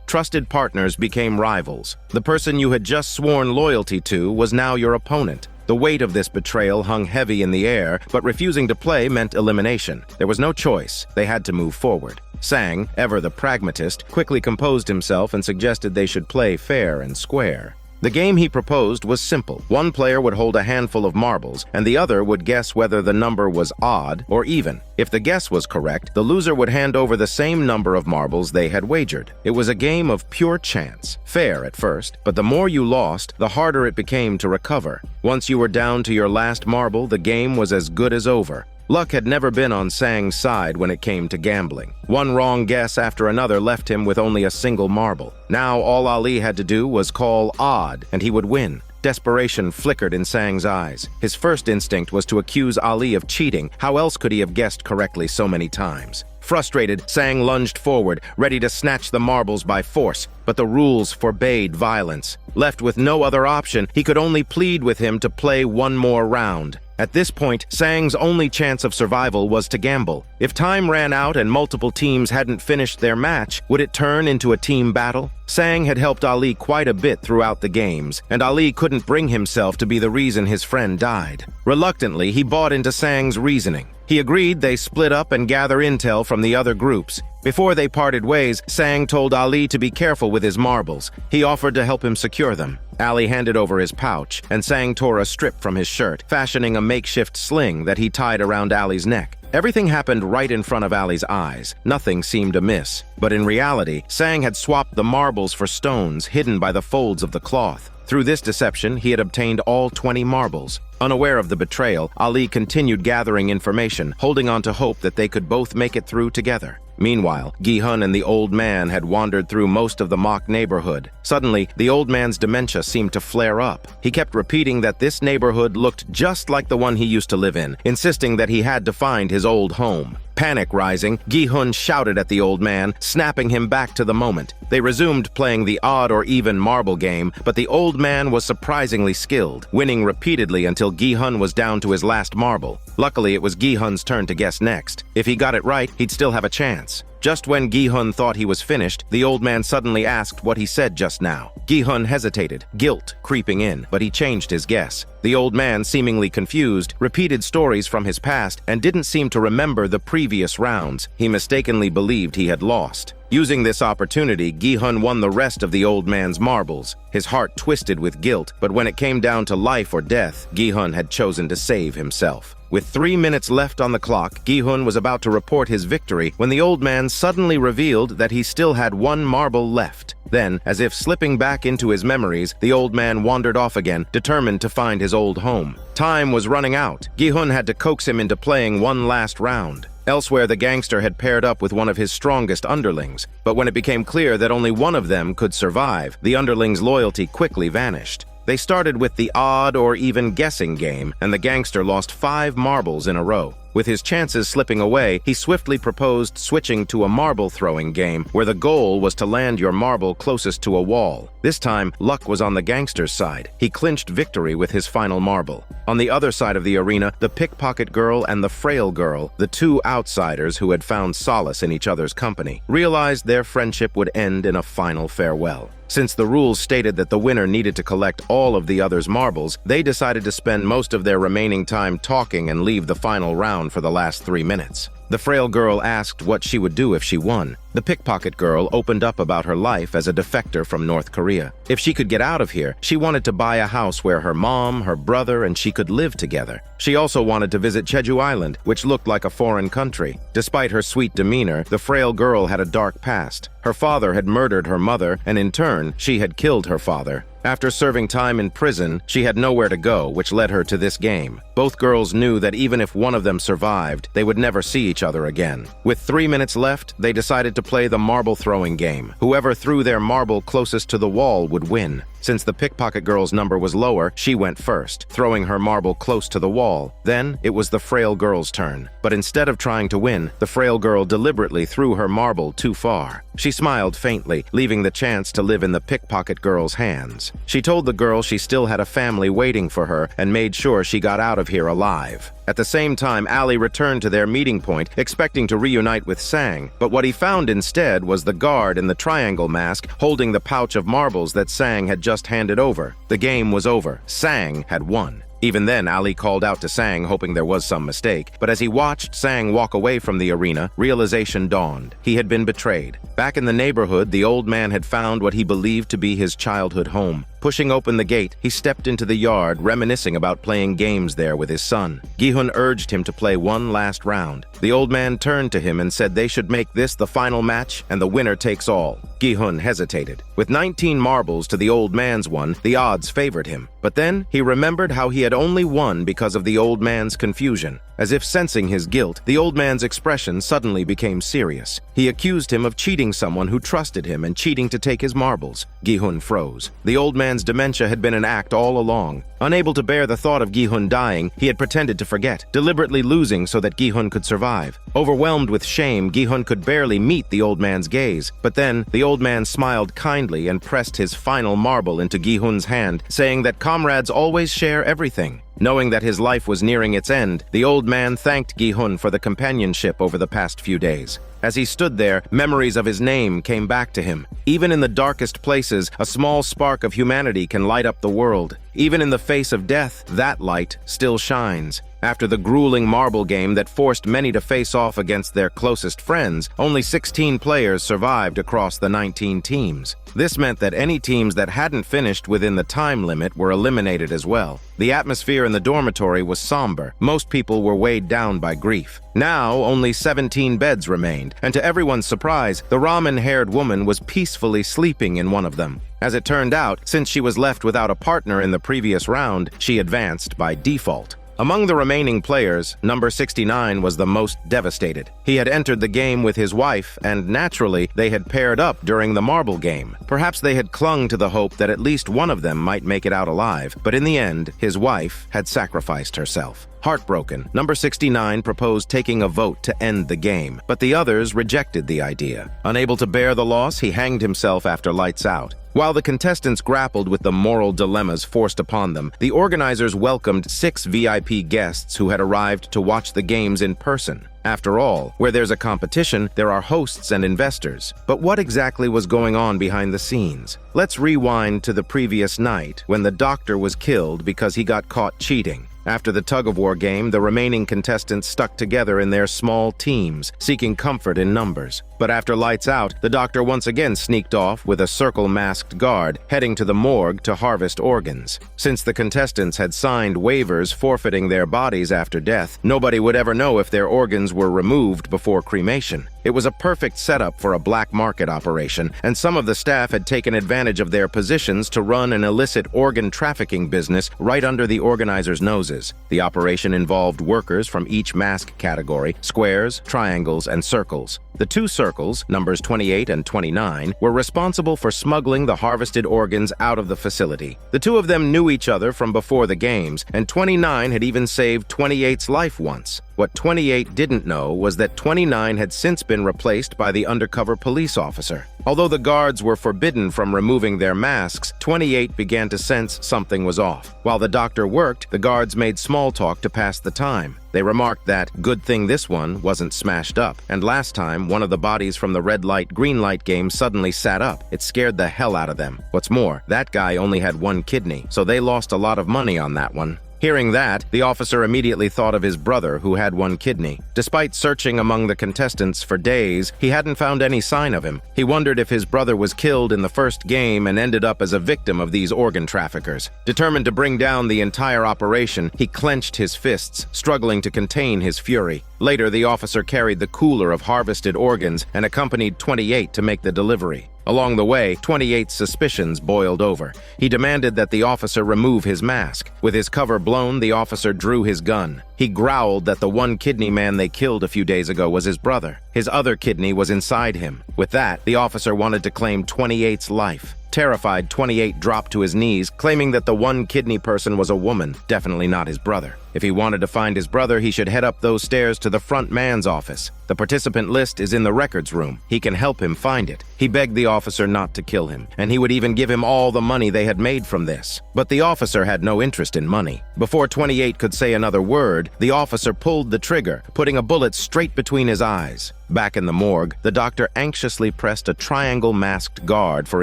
trusted partners became rivals. The person you had just sworn loyalty to was now your opponent. The weight of this betrayal hung heavy in the air, but refusing to play meant elimination. There was no choice. They had to move forward. Sang, ever the pragmatist, quickly composed himself and suggested they should play fair and square. The game he proposed was simple. One player would hold a handful of marbles, and the other would guess whether the number was odd or even. If the guess was correct, the loser would hand over the same number of marbles they had wagered. It was a game of pure chance. Fair at first, but the more you lost, the harder it became to recover. Once you were down to your last marble, the game was as good as over. Luck had never been on Sang's side when it came to gambling. One wrong guess after another left him with only a single marble. Now all Ali had to do was call odd, and he would win. Desperation flickered in Sang's eyes. His first instinct was to accuse Ali of cheating. How else could he have guessed correctly so many times? Frustrated, Sang lunged forward, ready to snatch the marbles by force, but the rules forbade violence. Left with no other option, he could only plead with him to play one more round. At this point, Sang's only chance of survival was to gamble. If time ran out and multiple teams hadn't finished their match, would it turn into a team battle? Sang had helped Ali quite a bit throughout the games, and Ali couldn't bring himself to be the reason his friend died. Reluctantly, he bought into Sang's reasoning. He agreed they split up and gather intel from the other groups. Before they parted ways, Sang told Ali to be careful with his marbles. He offered to help him secure them. Ali handed over his pouch, and Sang tore a strip from his shirt, fashioning a makeshift sling that he tied around Ali's neck. Everything happened right in front of Ali's eyes. Nothing seemed amiss. But in reality, Sang had swapped the marbles for stones hidden by the folds of the cloth. Through this deception, he had obtained all 20 marbles. Unaware of the betrayal, Ali continued gathering information, holding on to hope that they could both make it through together. Meanwhile, Gi-hun and the old man had wandered through most of the mock neighborhood. Suddenly, the old man's dementia seemed to flare up. He kept repeating that this neighborhood looked just like the one he used to live in, insisting that he had to find his old home. Panic rising, Gi-hun shouted at the old man, snapping him back to the moment. They resumed playing the odd or even marble game, but the old man was surprisingly skilled, winning repeatedly until Gi-hun was down to his last marble. Luckily, it was Gi-hun's turn to guess next. If he got it right, he'd still have a chance. Just when Gi-hun thought he was finished, the old man suddenly asked what he said just now. Gi-hun hesitated, guilt creeping in, but he changed his guess. The old man, seemingly confused, repeated stories from his past and didn't seem to remember the previous rounds. He mistakenly believed he had lost. Using this opportunity, Gi-hun won the rest of the old man's marbles. His heart twisted with guilt, but when it came down to life or death, Gi-hun had chosen to save himself. With 3 minutes left on the clock, Gi-hun was about to report his victory when the old man suddenly revealed that he still had one marble left. Then, as if slipping back into his memories, the old man wandered off again, determined to find his old home. Time was running out. Gi-hun had to coax him into playing one last round. Elsewhere, the gangster had paired up with one of his strongest underlings. But when it became clear that only one of them could survive, the underling's loyalty quickly vanished. They started with the odd or even guessing game, and the gangster lost 5 marbles in a row. With his chances slipping away, he swiftly proposed switching to a marble-throwing game, where the goal was to land your marble closest to a wall. This time, luck was on the gangster's side. He clinched victory with his final marble. On the other side of the arena, the pickpocket girl and the frail girl, the two outsiders who had found solace in each other's company, realized their friendship would end in a final farewell. Since the rules stated that the winner needed to collect all of the other's marbles, they decided to spend most of their remaining time talking and leave the final round for the last 3 minutes. The frail girl asked what she would do if she won. The pickpocket girl opened up about her life as a defector from North Korea. If she could get out of here, she wanted to buy a house where her mom, her brother, and she could live together. She also wanted to visit Jeju Island, which looked like a foreign country. Despite her sweet demeanor, the frail girl had a dark past. Her father had murdered her mother, and in turn, she had killed her father. After serving time in prison, she had nowhere to go, which led her to this game. Both girls knew that even if one of them survived, they would never see each other again. With 3 minutes left, they decided to play the marble throwing game. Whoever threw their marble closest to the wall would win. Since the pickpocket girl's number was lower, she went first, throwing her marble close to the wall. Then, it was the frail girl's turn. But instead of trying to win, the frail girl deliberately threw her marble too far. She smiled faintly, leaving the chance to live in the pickpocket girl's hands. She told the girl she still had a family waiting for her and made sure she got out of here alive. At the same time, Ali returned to their meeting point, expecting to reunite with Sang, but what he found instead was the guard in the triangle mask holding the pouch of marbles that Sang had just handed over. The game was over. Sang had won. Even then, Ali called out to Sang, hoping there was some mistake. But as he watched Sang walk away from the arena, realization dawned. He had been betrayed. Back in the neighborhood, the old man had found what he believed to be his childhood home. Pushing open the gate, he stepped into the yard, reminiscing about playing games there with his son. Gi-hun urged him to play one last round. The old man turned to him and said they should make this the final match and the winner takes all. Gi-hun hesitated. With 19 marbles to the old man's one, the odds favored him. But then he remembered how he had only won because of the old man's confusion. As if sensing his guilt, the old man's expression suddenly became serious. He accused him of cheating someone who trusted him and cheating to take his marbles. Gi-hun froze. The old man's dementia had been an act all along. Unable to bear the thought of Gi-hun dying, he had pretended to forget, deliberately losing so that Gi-hun could survive. Overwhelmed with shame, Gi-hun could barely meet the old man's gaze. But then, the old man smiled kindly and pressed his final marble into Gi-hun's hand, saying that comrades always share everything. Knowing that his life was nearing its end, the old man thanked Gi-hun for the companionship over the past few days. As he stood there, memories of his name came back to him. Even in the darkest places, a small spark of humanity can light up the world. Even in the face of death, that light still shines. After the grueling marble game that forced many to face off against their closest friends, only 16 players survived across the 19 teams. This meant that any teams that hadn't finished within the time limit were eliminated as well. The atmosphere in the dormitory was somber. Most people were weighed down by grief. Now, only 17 beds remained, and to everyone's surprise, the ramen-haired woman was peacefully sleeping in one of them. As it turned out, since she was left without a partner in the previous round, she advanced by default. Among the remaining players, number 69 was the most devastated. He had entered the game with his wife, and naturally, they had paired up during the marble game. Perhaps they had clung to the hope that at least one of them might make it out alive, but in the end, his wife had sacrificed herself. Heartbroken, number 69 proposed taking a vote to end the game, but the others rejected the idea. Unable to bear the loss, he hanged himself after lights out. While the contestants grappled with the moral dilemmas forced upon them, the organizers welcomed 6 VIP guests who had arrived to watch the games in person. After all, where there's a competition, there are hosts and investors. But what exactly was going on behind the scenes? Let's rewind to the previous night when the doctor was killed because he got caught cheating. After the tug-of-war game, the remaining contestants stuck together in their small teams, seeking comfort in numbers. But after lights out, the doctor once again sneaked off with a circle-masked guard, heading to the morgue to harvest organs. Since the contestants had signed waivers forfeiting their bodies after death, nobody would ever know if their organs were removed before cremation. It was a perfect setup for a black market operation, and some of the staff had taken advantage of their positions to run an illicit organ trafficking business right under the organizers' noses. The operation involved workers from each mask category: squares, triangles, and circles. The 2 circles, numbers 28 and 29, were responsible for smuggling the harvested organs out of the facility. The 2 of them knew each other from before the games, and 29 had even saved 28's life once. What 28 didn't know was that 29 had since been replaced by the undercover police officer. Although the guards were forbidden from removing their masks, 28 began to sense something was off. While the doctor worked, the guards made small talk to pass the time. They remarked that, good thing this one wasn't smashed up, and last time, one of the bodies from the red light, green light game suddenly sat up. It scared the hell out of them. What's more, that guy only had 1 kidney, so they lost a lot of money on that one. Hearing that, the officer immediately thought of his brother who had one kidney. Despite searching among the contestants for days, he hadn't found any sign of him. He wondered if his brother was killed in the first game and ended up as a victim of these organ traffickers. Determined to bring down the entire operation, he clenched his fists, struggling to contain his fury. Later, the officer carried the cooler of harvested organs and accompanied 28 to make the delivery. Along the way, 28's suspicions boiled over. He demanded that the officer remove his mask. With his cover blown, the officer drew his gun. He growled that the one kidney man they killed a few days ago was his brother. His other kidney was inside him. With that, the officer wanted to claim 28's life. Terrified, 28 dropped to his knees, claiming that the one kidney person was a woman, definitely not his brother. If he wanted to find his brother, he should head up those stairs to the front man's office. The participant list is in the records room. He can help him find it. He begged the officer not to kill him, and he would even give him all the money they had made from this. But the officer had no interest in money. Before 28 could say another word, the officer pulled the trigger, putting a bullet straight between his eyes. Back in the morgue, the doctor anxiously pressed a triangle-masked guard for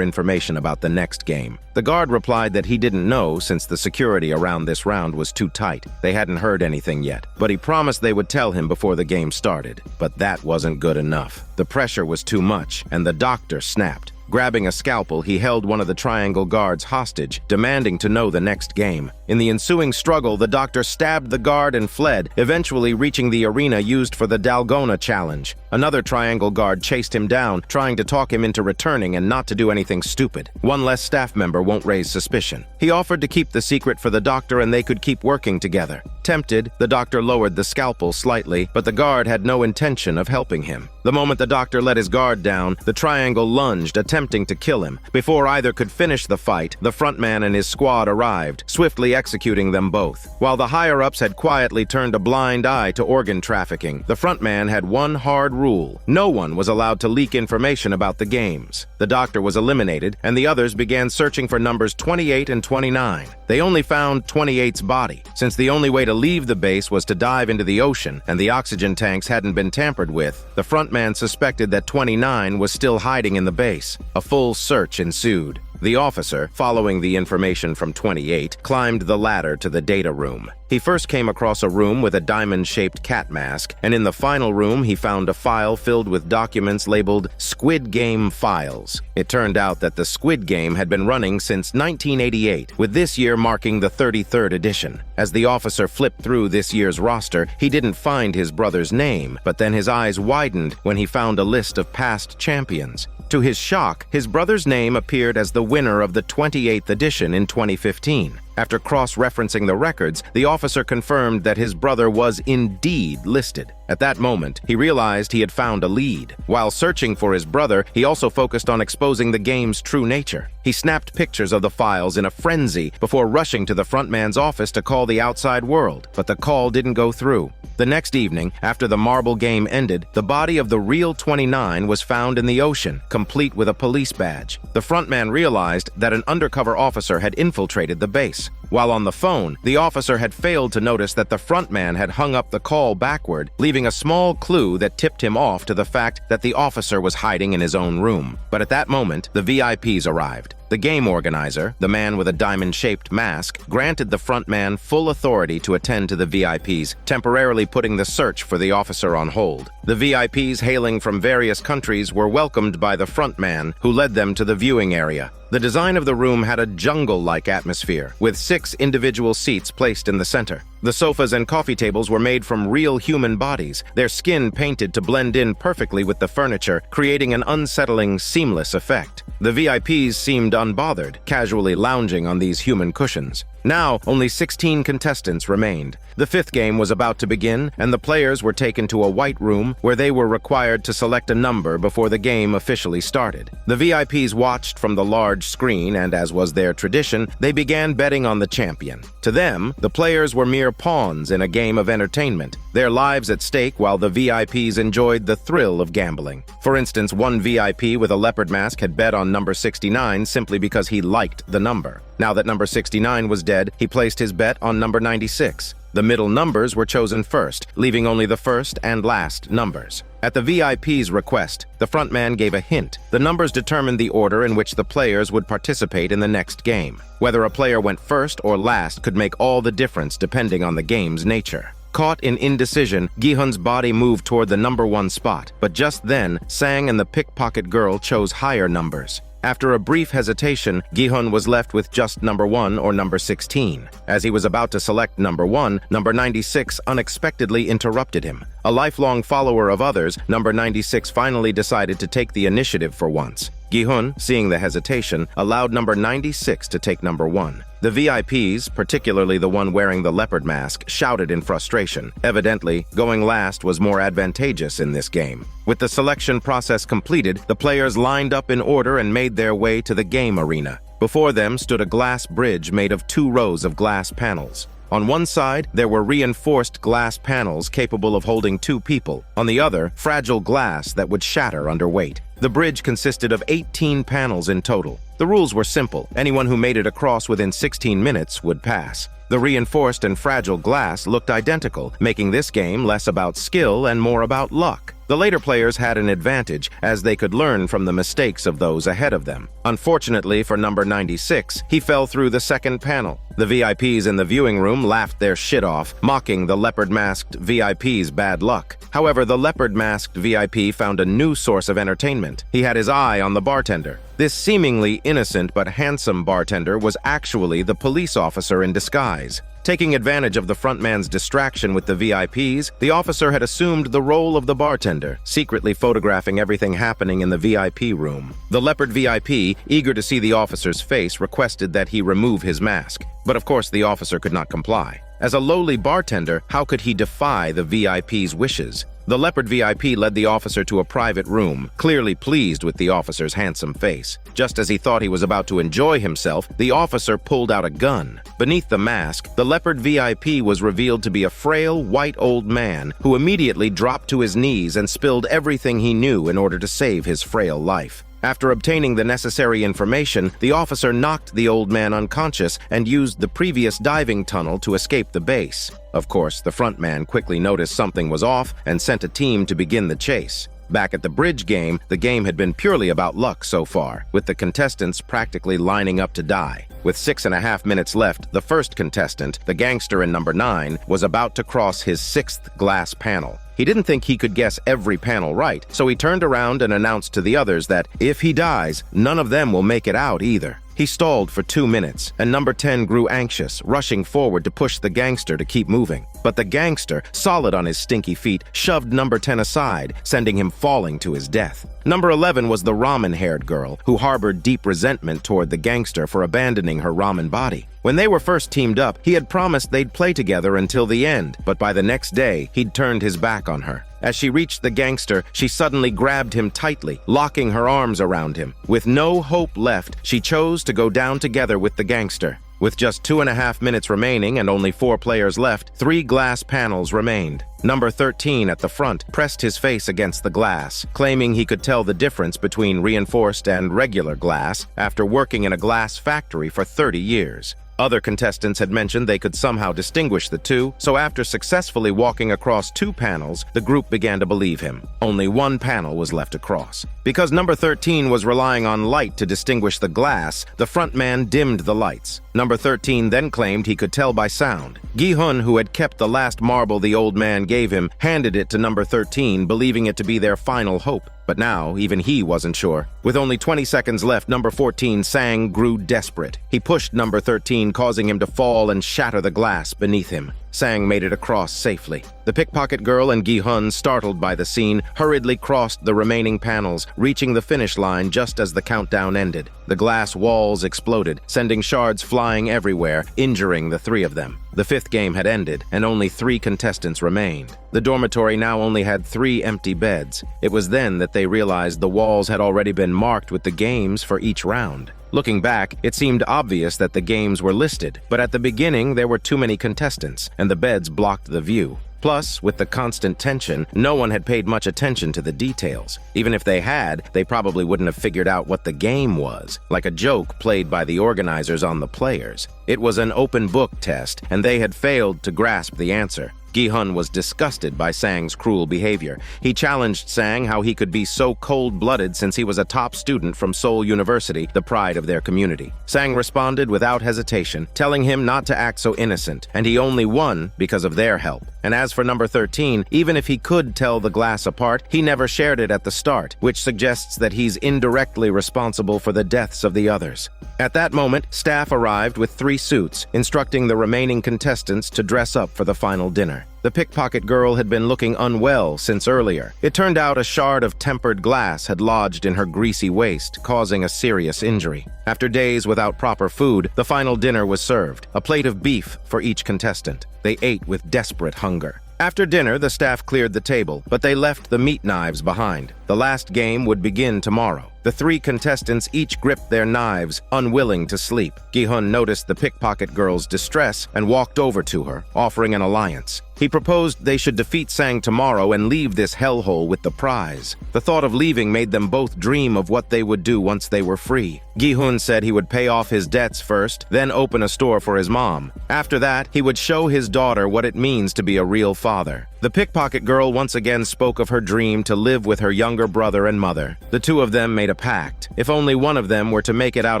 information about the next game. The guard replied that he didn't know since the security around this round was too tight. They hadn't heard anything yet, but he promised they would tell him before the game started. But that wasn't good enough. The pressure was too much, and the doctor snapped. Grabbing a scalpel, he held one of the triangle guards hostage, demanding to know the next game. In the ensuing struggle, the doctor stabbed the guard and fled, eventually reaching the arena used for the dalgona challenge. Another triangle guard chased him down, trying to talk him into returning and not to do anything stupid. One less staff member won't raise suspicion. He offered to keep the secret for the doctor and they could keep working together. Tempted, the doctor lowered the scalpel slightly, but the guard had no intention of helping him. The moment the doctor let his guard down, the triangle lunged, attempting to kill him. Before either could finish the fight, the frontman and his squad arrived, swiftly executing them both. While the higher-ups had quietly turned a blind eye to organ trafficking, the frontman had one hard rule. No one was allowed to leak information about the games. The doctor was eliminated, and the others began searching for numbers 28 and 29. They only found 28's body. Since the only way to leave the base was to dive into the ocean, and the oxygen tanks hadn't been tampered with, the frontman suspected that 29 was still hiding in the base. A full search ensued. The officer, following the information from 28, climbed the ladder to the data room. He first came across a room with a diamond-shaped cat mask, and in the final room he found a file filled with documents labeled Squid Game files. It turned out that the Squid Game had been running since 1988, with this year marking the 33rd edition. As the officer flipped through this year's roster, he didn't find his brother's name, but then his eyes widened when he found a list of past champions. To his shock, his brother's name appeared as the winner of the 28th edition in 2015. After cross-referencing the records, the officer confirmed that his brother was indeed listed. At that moment, he realized he had found a lead. While searching for his brother, he also focused on exposing the game's true nature. He snapped pictures of the files in a frenzy before rushing to the frontman's office to call the outside world, but the call didn't go through. The next evening, after the marble game ended, the body of the real 29 was found in the ocean, complete with a police badge. The frontman realized that an undercover officer had infiltrated the base. While on the phone, the officer had failed to notice that the frontman had hung up the call backward, leaving a small clue that tipped him off to the fact that the officer was hiding in his own room. But at that moment, the VIPs arrived. The game organizer, the man with a diamond-shaped mask, granted the frontman full authority to attend to the VIPs, temporarily putting the search for the officer on hold. The VIPs hailing from various countries were welcomed by the frontman, who led them to the viewing area. The design of the room had a jungle-like atmosphere, with 6 individual seats placed in the center. The sofas and coffee tables were made from real human bodies, their skin painted to blend in perfectly with the furniture, creating an unsettling, seamless effect. The VIPs seemed unbothered, casually lounging on these human cushions. Now, only 16 contestants remained. The 5th game was about to begin, and the players were taken to a white room where they were required to select a number before the game officially started. The VIPs watched from the large screen, and as was their tradition, they began betting on the champion. To them, the players were mere pawns in a game of entertainment, their lives at stake while the VIPs enjoyed the thrill of gambling. For instance, one VIP with a leopard mask had bet on number 69 simply because he liked the number. Now that number 69 was dead, he placed his bet on number 96. The middle numbers were chosen first, leaving only the first and last numbers. At the VIP's request, the frontman gave a hint. The numbers determined the order in which the players would participate in the next game. Whether a player went first or last could make all the difference depending on the game's nature. Caught in indecision, Gi-hun's body moved toward the number 1 spot, but just then, Sang and the pickpocket girl chose higher numbers. After a brief hesitation, Gi-hun was left with just number 1 or number 16. As he was about to select number 1, number 96 unexpectedly interrupted him. A lifelong follower of others, number 96 finally decided to take the initiative for once. Gi-hun, seeing the hesitation, allowed number 96 to take number 1. The VIPs, particularly the one wearing the leopard mask, shouted in frustration. Evidently, going last was more advantageous in this game. With the selection process completed, the players lined up in order and made their way to the game arena. Before them stood a glass bridge made of 2 rows of glass panels. On one side, there were reinforced glass panels capable of holding 2 people. On the other, fragile glass that would shatter under weight. The bridge consisted of 18 panels in total. The rules were simple. Anyone who made it across within 16 minutes would pass. The reinforced and fragile glass looked identical, making this game less about skill and more about luck. The later players had an advantage, as they could learn from the mistakes of those ahead of them. Unfortunately for number 96, he fell through the second panel. The VIPs in the viewing room laughed their shit off, mocking the leopard-masked VIP's bad luck. However, the leopard-masked VIP found a new source of entertainment. He had his eye on the bartender. This seemingly innocent but handsome bartender was actually the police officer in disguise. Taking advantage of the frontman's distraction with the VIPs, the officer had assumed the role of the bartender, secretly photographing everything happening in the VIP room. The leopard VIP, eager to see the officer's face, requested that he remove his mask. But of course, the officer could not comply. As a lowly bartender, how could he defy the VIP's wishes? The leopard VIP led the officer to a private room, clearly pleased with the officer's handsome face. Just as he thought he was about to enjoy himself, the officer pulled out a gun. Beneath the mask, the leopard VIP was revealed to be a frail, white old man who immediately dropped to his knees and spilled everything he knew in order to save his frail life. After obtaining the necessary information, the officer knocked the old man unconscious and used the previous diving tunnel to escape the base. Of course, the front man quickly noticed something was off and sent a team to begin the chase. Back at the bridge game, the game had been purely about luck so far, with the contestants practically lining up to die. With 6.5 minutes left, the first contestant, the gangster in number 9, was about to cross his 6th glass panel. He didn't think he could guess every panel right, so he turned around and announced to the others that if he dies, none of them will make it out either. He stalled for 2 minutes, and number 10 grew anxious, rushing forward to push the gangster to keep moving. But the gangster, solid on his stinky feet, shoved number 10 aside, sending him falling to his death. Number 11 was the ramen-haired girl, who harbored deep resentment toward the gangster for abandoning her ramen body. When they were first teamed up, he had promised they'd play together until the end, but by the next day, he'd turned his back on her. As she reached the gangster, she suddenly grabbed him tightly, locking her arms around him. With no hope left, she chose to go down together with the gangster. With just 2.5 minutes remaining and only 4 players left, 3 glass panels remained. Number 13 at the front pressed his face against the glass, claiming he could tell the difference between reinforced and regular glass after working in a glass factory for 30 years. Other contestants had mentioned they could somehow distinguish the two, so after successfully walking across 2 panels, the group began to believe him. Only 1 panel was left to cross. Because number 13 was relying on light to distinguish the glass, the front man dimmed the lights. Number 13 then claimed he could tell by sound. Gi-hun, who had kept the last marble the old man gave him, handed it to number 13, believing it to be their final hope. But now, even he wasn't sure. With only 20 seconds left, number 14, Sang, grew desperate. He pushed number 13, causing him to fall and shatter the glass beneath him. Sang made it across safely. The pickpocket girl and Gi-hun, startled by the scene, hurriedly crossed the remaining panels, reaching the finish line just as the countdown ended. The glass walls exploded, sending shards flying everywhere, injuring the 3 of them. The 5th game had ended, and only 3 contestants remained. The dormitory now only had 3 empty beds. It was then that they realized the walls had already been marked with the games for each round. Looking back, it seemed obvious that the games were listed, but at the beginning there were too many contestants, and the beds blocked the view. Plus, with the constant tension, no one had paid much attention to the details. Even if they had, they probably wouldn't have figured out what the game was, like a joke played by the organizers on the players. It was an open book test, and they had failed to grasp the answer. Gi-hun was disgusted by Sang's cruel behavior. He challenged Sang how he could be so cold-blooded since he was a top student from Seoul University, the pride of their community. Sang responded without hesitation, telling him not to act so innocent, and he only won because of their help. And as for number 13, even if he could tell the glass apart, he never shared it at the start, which suggests that he's indirectly responsible for the deaths of the others. At that moment, staff arrived with 3 suits, instructing the remaining contestants to dress up for the final dinner. The pickpocket girl had been looking unwell since earlier. It turned out a shard of tempered glass had lodged in her greasy waist, causing a serious injury. After days without proper food, the final dinner was served, a plate of beef for each contestant. They ate with desperate hunger. After dinner, the staff cleared the table, but they left the meat knives behind. The last game would begin tomorrow. The 3 contestants each gripped their knives, unwilling to sleep. Gi-hun noticed the pickpocket girl's distress and walked over to her, offering an alliance. He proposed they should defeat Sang tomorrow and leave this hellhole with the prize. The thought of leaving made them both dream of what they would do once they were free. Gi-hun said he would pay off his debts first, then open a store for his mom. After that, he would show his daughter what it means to be a real father. The pickpocket girl once again spoke of her dream to live with her younger brother and mother. The 2 of them made a pact. If only one of them were to make it out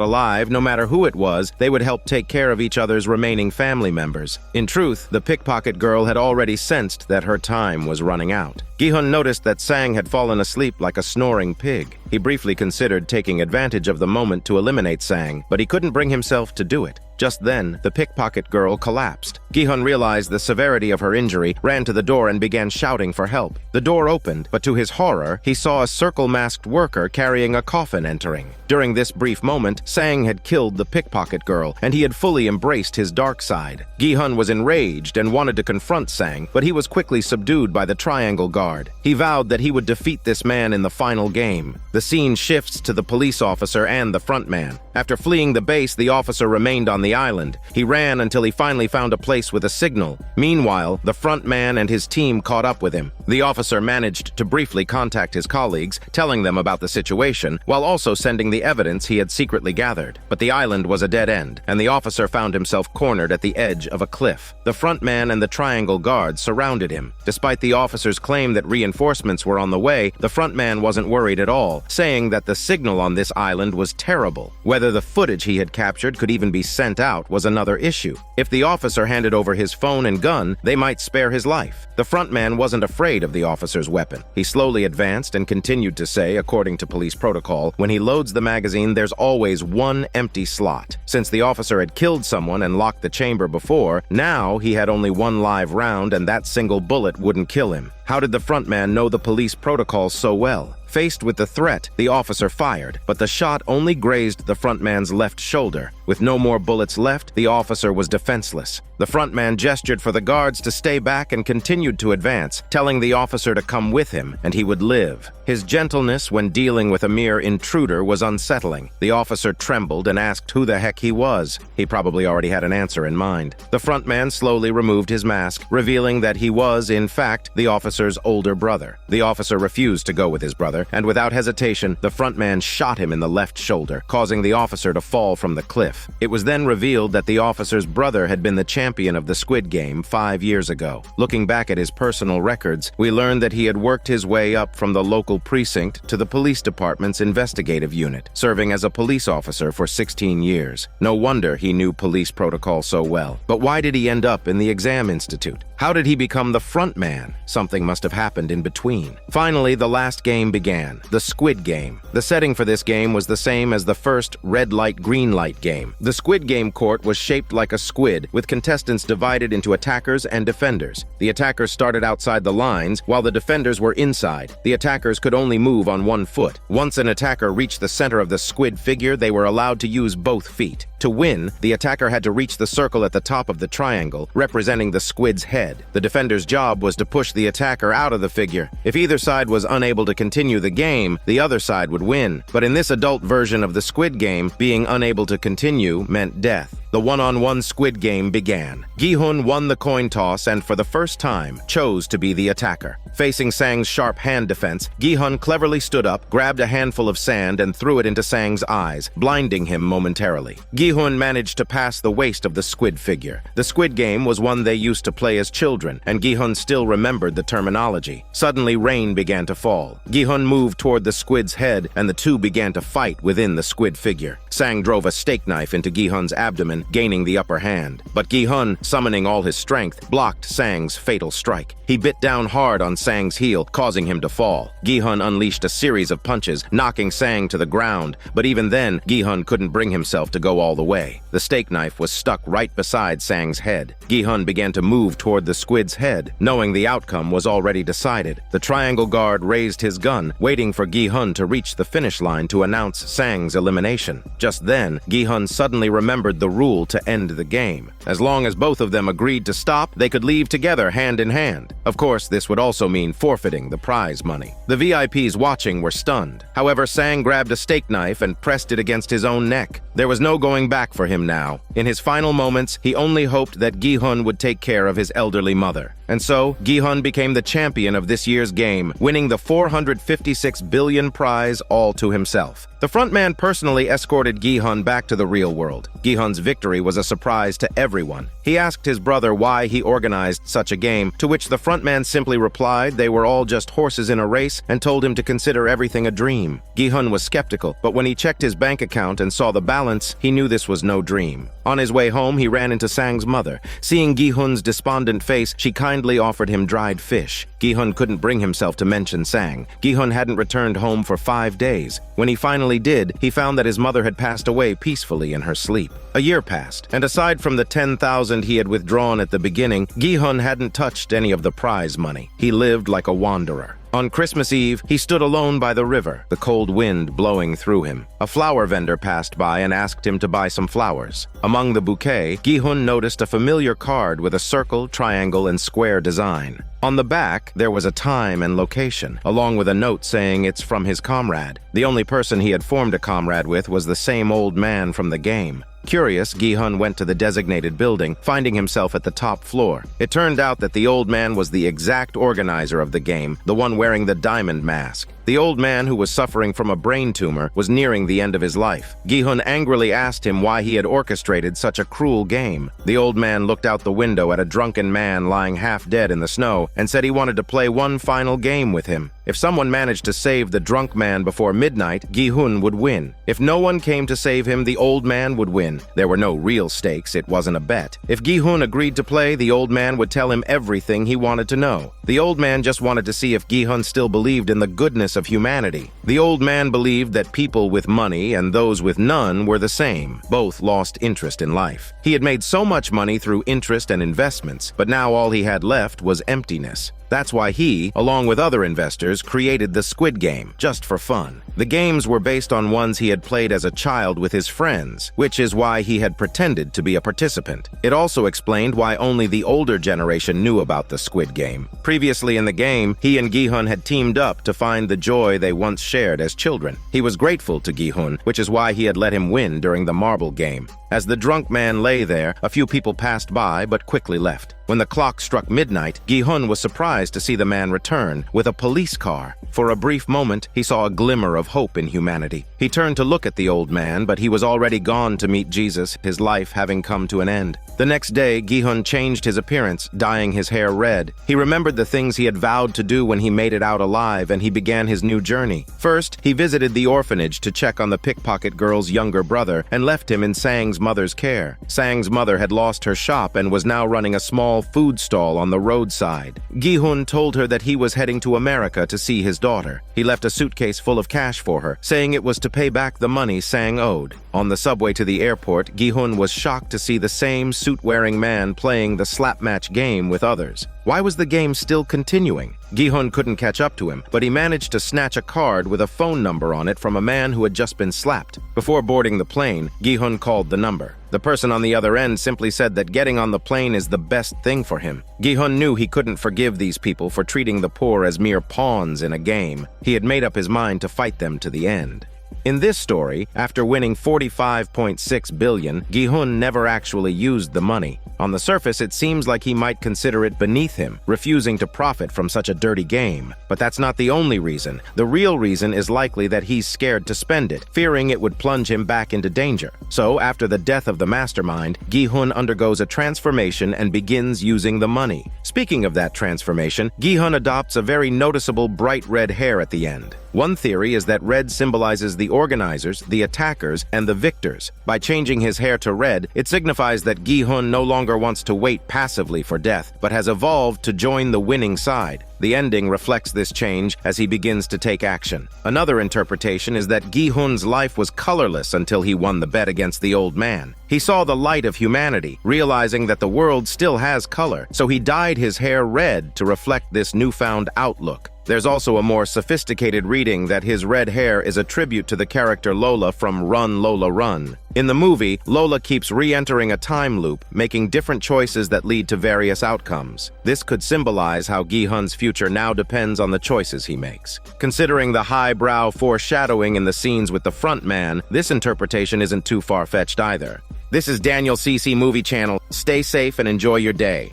alive, no matter who it was, they would help take care of each other's remaining family members. In truth, the pickpocket girl had already sensed that her time was running out. Gi-hun noticed that Sang had fallen asleep like a snoring pig. He briefly considered taking advantage of the moment to eliminate Sang, but he couldn't bring himself to do it. Just then, the pickpocket girl collapsed. Gi-hun realized the severity of her injury, ran to the door and began shouting for help. The door opened, but to his horror, he saw a circle-masked worker carrying a coffin entering. During this brief moment, Sang had killed the pickpocket girl, and he had fully embraced his dark side. Gi-hun was enraged and wanted to confront Sang, but he was quickly subdued by the triangle guard. He vowed that he would defeat this man in the final game. The scene shifts to the police officer and the front man. After fleeing the base, the officer remained on the island. He ran until he finally found a place with a signal. Meanwhile, the front man and his team caught up with him. The officer managed to briefly contact his colleagues, telling them about the situation, while also sending the evidence he had secretly gathered. But the island was a dead end, and the officer found himself cornered at the edge of a cliff. The front man and the triangle guard surrounded him. Despite the officer's claim that reinforcements were on the way, the front man wasn't worried at all, saying that the signal on this island was terrible. Whether the footage he had captured could even be sent out was another issue. If the officer handed over his phone and gun, they might spare his life. The front man wasn't afraid of the officer's weapon. He slowly advanced and continued to say, according to police protocol, when he loads the magazine, there's always one empty slot. Since the officer had killed someone and locked the chamber before, now he had only one live round and that single bullet wouldn't kill him. How did the front man know the police protocol so well? Faced with the threat, the officer fired, but the shot only grazed the front man's left shoulder. With no more bullets left, the officer was defenseless. The front man gestured for the guards to stay back and continued to advance, telling the officer to come with him, and he would live. His gentleness when dealing with a mere intruder was unsettling. The officer trembled and asked who the heck he was. He probably already had an answer in mind. The front man slowly removed his mask, revealing that he was, in fact, the officer's older brother. The officer refused to go with his brother, and without hesitation, the front man shot him in the left shoulder, causing the officer to fall from the cliff. It was then revealed that the officer's brother had been the champion of the Squid Game 5 years ago. Looking back at his personal records, we learned that he had worked his way up from the local precinct to the police department's investigative unit, serving as a police officer for 16 years. No wonder he knew police protocol so well. But why did he end up in the exam institute? How did he become the front man? Something must have happened in between. Finally, the last game began, the Squid Game. The setting for this game was the same as the first red light, green light game. The Squid Game court was shaped like a squid, with contestants divided into attackers and defenders. The attackers started outside the lines, while the defenders were inside. The attackers could only move on one foot. Once an attacker reached the center of the squid figure, they were allowed to use both feet. To win, the attacker had to reach the circle at the top of the triangle, representing the squid's head. The defender's job was to push the attacker out of the figure. If either side was unable to continue the game, the other side would win. But in this adult version of the Squid Game, being unable to continue meant death. The one-on-one Squid Game began. Gi-hun won the coin toss and, for the first time, chose to be the attacker. Facing Sang's sharp hand defense, Gi-hun cleverly stood up, grabbed a handful of sand, and threw it into Sang's eyes, blinding him momentarily. Gi Gi-hun managed to pass the waist of the squid figure. The Squid Game was one they used to play as children, and Gi-hun still remembered the terminology. Suddenly, rain began to fall. Gi-hun moved toward the squid's head, and the two began to fight within the squid figure. Sang drove a steak knife into Gi-hun's abdomen, gaining the upper hand. But Gi-hun, summoning all his strength, blocked Sang's fatal strike. He bit down hard on Sang's heel, causing him to fall. Gi-hun unleashed a series of punches, knocking Sang to the ground, but even then, Gi-hun couldn't bring himself to go all the way. The steak knife was stuck right beside Sang's head. Gi-hun began to move toward the squid's head, knowing the outcome was already decided. The triangle guard raised his gun, waiting for Gi-hun to reach the finish line to announce Sang's elimination. Just then, Gi-hun suddenly remembered the rule to end the game. As long as both of them agreed to stop, they could leave together hand in hand. Of course, this would also mean forfeiting the prize money. The VIPs watching were stunned. However, Sang grabbed a steak knife and pressed it against his own neck. There was no going back for him now. In his final moments, he only hoped that Gi-hun would take care of his elderly mother. And so, Gi-hun became the champion of this year's game, winning the 456 billion prize all to himself. The frontman personally escorted Gi-hun back to the real world. Gi-hun's victory was a surprise to everyone. He asked his brother why he organized such a game, to which the frontman simply replied they were all just horses in a race and told him to consider everything a dream. Gi-hun was skeptical, but when he checked his bank account and saw the balance, he knew this was no dream. On his way home, he ran into Sang's mother. Seeing Gi-hun's despondent face, she kindly offered him dried fish. Gi-hun couldn't bring himself to mention Sang. Gi-hun hadn't returned home for 5 days. When he finally did, he found that his mother had passed away peacefully in her sleep. A year passed, and aside from the 10,000 he had withdrawn at the beginning, Gi-hun hadn't touched any of the prize money. He lived like a wanderer. On Christmas Eve, he stood alone by the river, the cold wind blowing through him. A flower vendor passed by and asked him to buy some flowers. Among the bouquet, Gi-hun noticed a familiar card with a circle, triangle, and square design. On the back, there was a time and location, along with a note saying it's from his comrade. The only person he had formed a comrade with was the same old man from the game. Curious, Gi-hun went to the designated building, finding himself at the top floor. It turned out that the old man was the exact organizer of the game, the one wearing the diamond mask. The old man, who was suffering from a brain tumor, was nearing the end of his life. Gi-hun angrily asked him why he had orchestrated such a cruel game. The old man looked out the window at a drunken man lying half dead in the snow and said he wanted to play one final game with him. If someone managed to save the drunk man before midnight, Gi-hun would win. If no one came to save him, the old man would win. There were no real stakes, it wasn't a bet. If Gi-hun agreed to play, the old man would tell him everything he wanted to know. The old man just wanted to see if Gi-hun still believed in the goodness of humanity. The old man believed that people with money and those with none were the same. Both lost interest in life. He had made so much money through interest and investments, but now all he had left was emptiness. That's why he, along with other investors, created the Squid Game, just for fun. The games were based on ones he had played as a child with his friends, which is why he had pretended to be a participant. It also explained why only the older generation knew about the Squid Game. Previously in the game, he and Gi-hun had teamed up to find the joy they once shared as children. He was grateful to Gi-hun, which is why he had let him win during the marble game. As the drunk man lay there, a few people passed by but quickly left. When the clock struck midnight, Gi-hun was surprised to see the man return with a police car. For a brief moment, he saw a glimmer of hope in humanity. He turned to look at the old man, but he was already gone to meet Jesus, his life having come to an end. The next day, Gi-hun changed his appearance, dyeing his hair red. He remembered the things he had vowed to do when he made it out alive, and he began his new journey. First, he visited the orphanage to check on the pickpocket girl's younger brother and left him in Sang's mother's care. Sang's mother had lost her shop and was now running a small food stall on the roadside. Gi-hun told her that he was heading to America to see his daughter. He left a suitcase full of cash for her, saying it was to pay back the money Sang owed. On the subway to the airport, Gi-hun was shocked to see the same suit-wearing man playing the slap match game with others. Why was the game still continuing? Gi-hun couldn't catch up to him, but he managed to snatch a card with a phone number on it from a man who had just been slapped. Before boarding the plane, Gi-hun called the number. The person on the other end simply said that getting on the plane is the best thing for him. Gi-hun knew he couldn't forgive these people for treating the poor as mere pawns in a game. He had made up his mind to fight them to the end. In this story, after winning 45.6 billion, Gi-hun never actually used the money. On the surface, it seems like he might consider it beneath him, refusing to profit from such a dirty game. But that's not the only reason. The real reason is likely that he's scared to spend it, fearing it would plunge him back into danger. So, after the death of the mastermind, Gi-hun undergoes a transformation and begins using the money. Speaking of that transformation, Gi-hun adopts a very noticeable bright red hair at the end. One theory is that red symbolizes the organizers, the attackers, and the victors. By changing his hair to red, it signifies that Gi-hun no longer wants to wait passively for death, but has evolved to join the winning side. The ending reflects this change as he begins to take action. Another interpretation is that Gi-hun's life was colorless until he won the bet against the old man. He saw the light of humanity, realizing that the world still has color, so he dyed his hair red to reflect this newfound outlook. There's also a more sophisticated reading that his red hair is a tribute to the character Lola from Run, Lola, Run. In the movie, Lola keeps re-entering a time loop, making different choices that lead to various outcomes. This could symbolize how Gi-hun's future now depends on the choices he makes. Considering the highbrow foreshadowing in the scenes with the front man, this interpretation isn't too far-fetched either. This is Daniel CC Movie Channel. Stay safe and enjoy your day.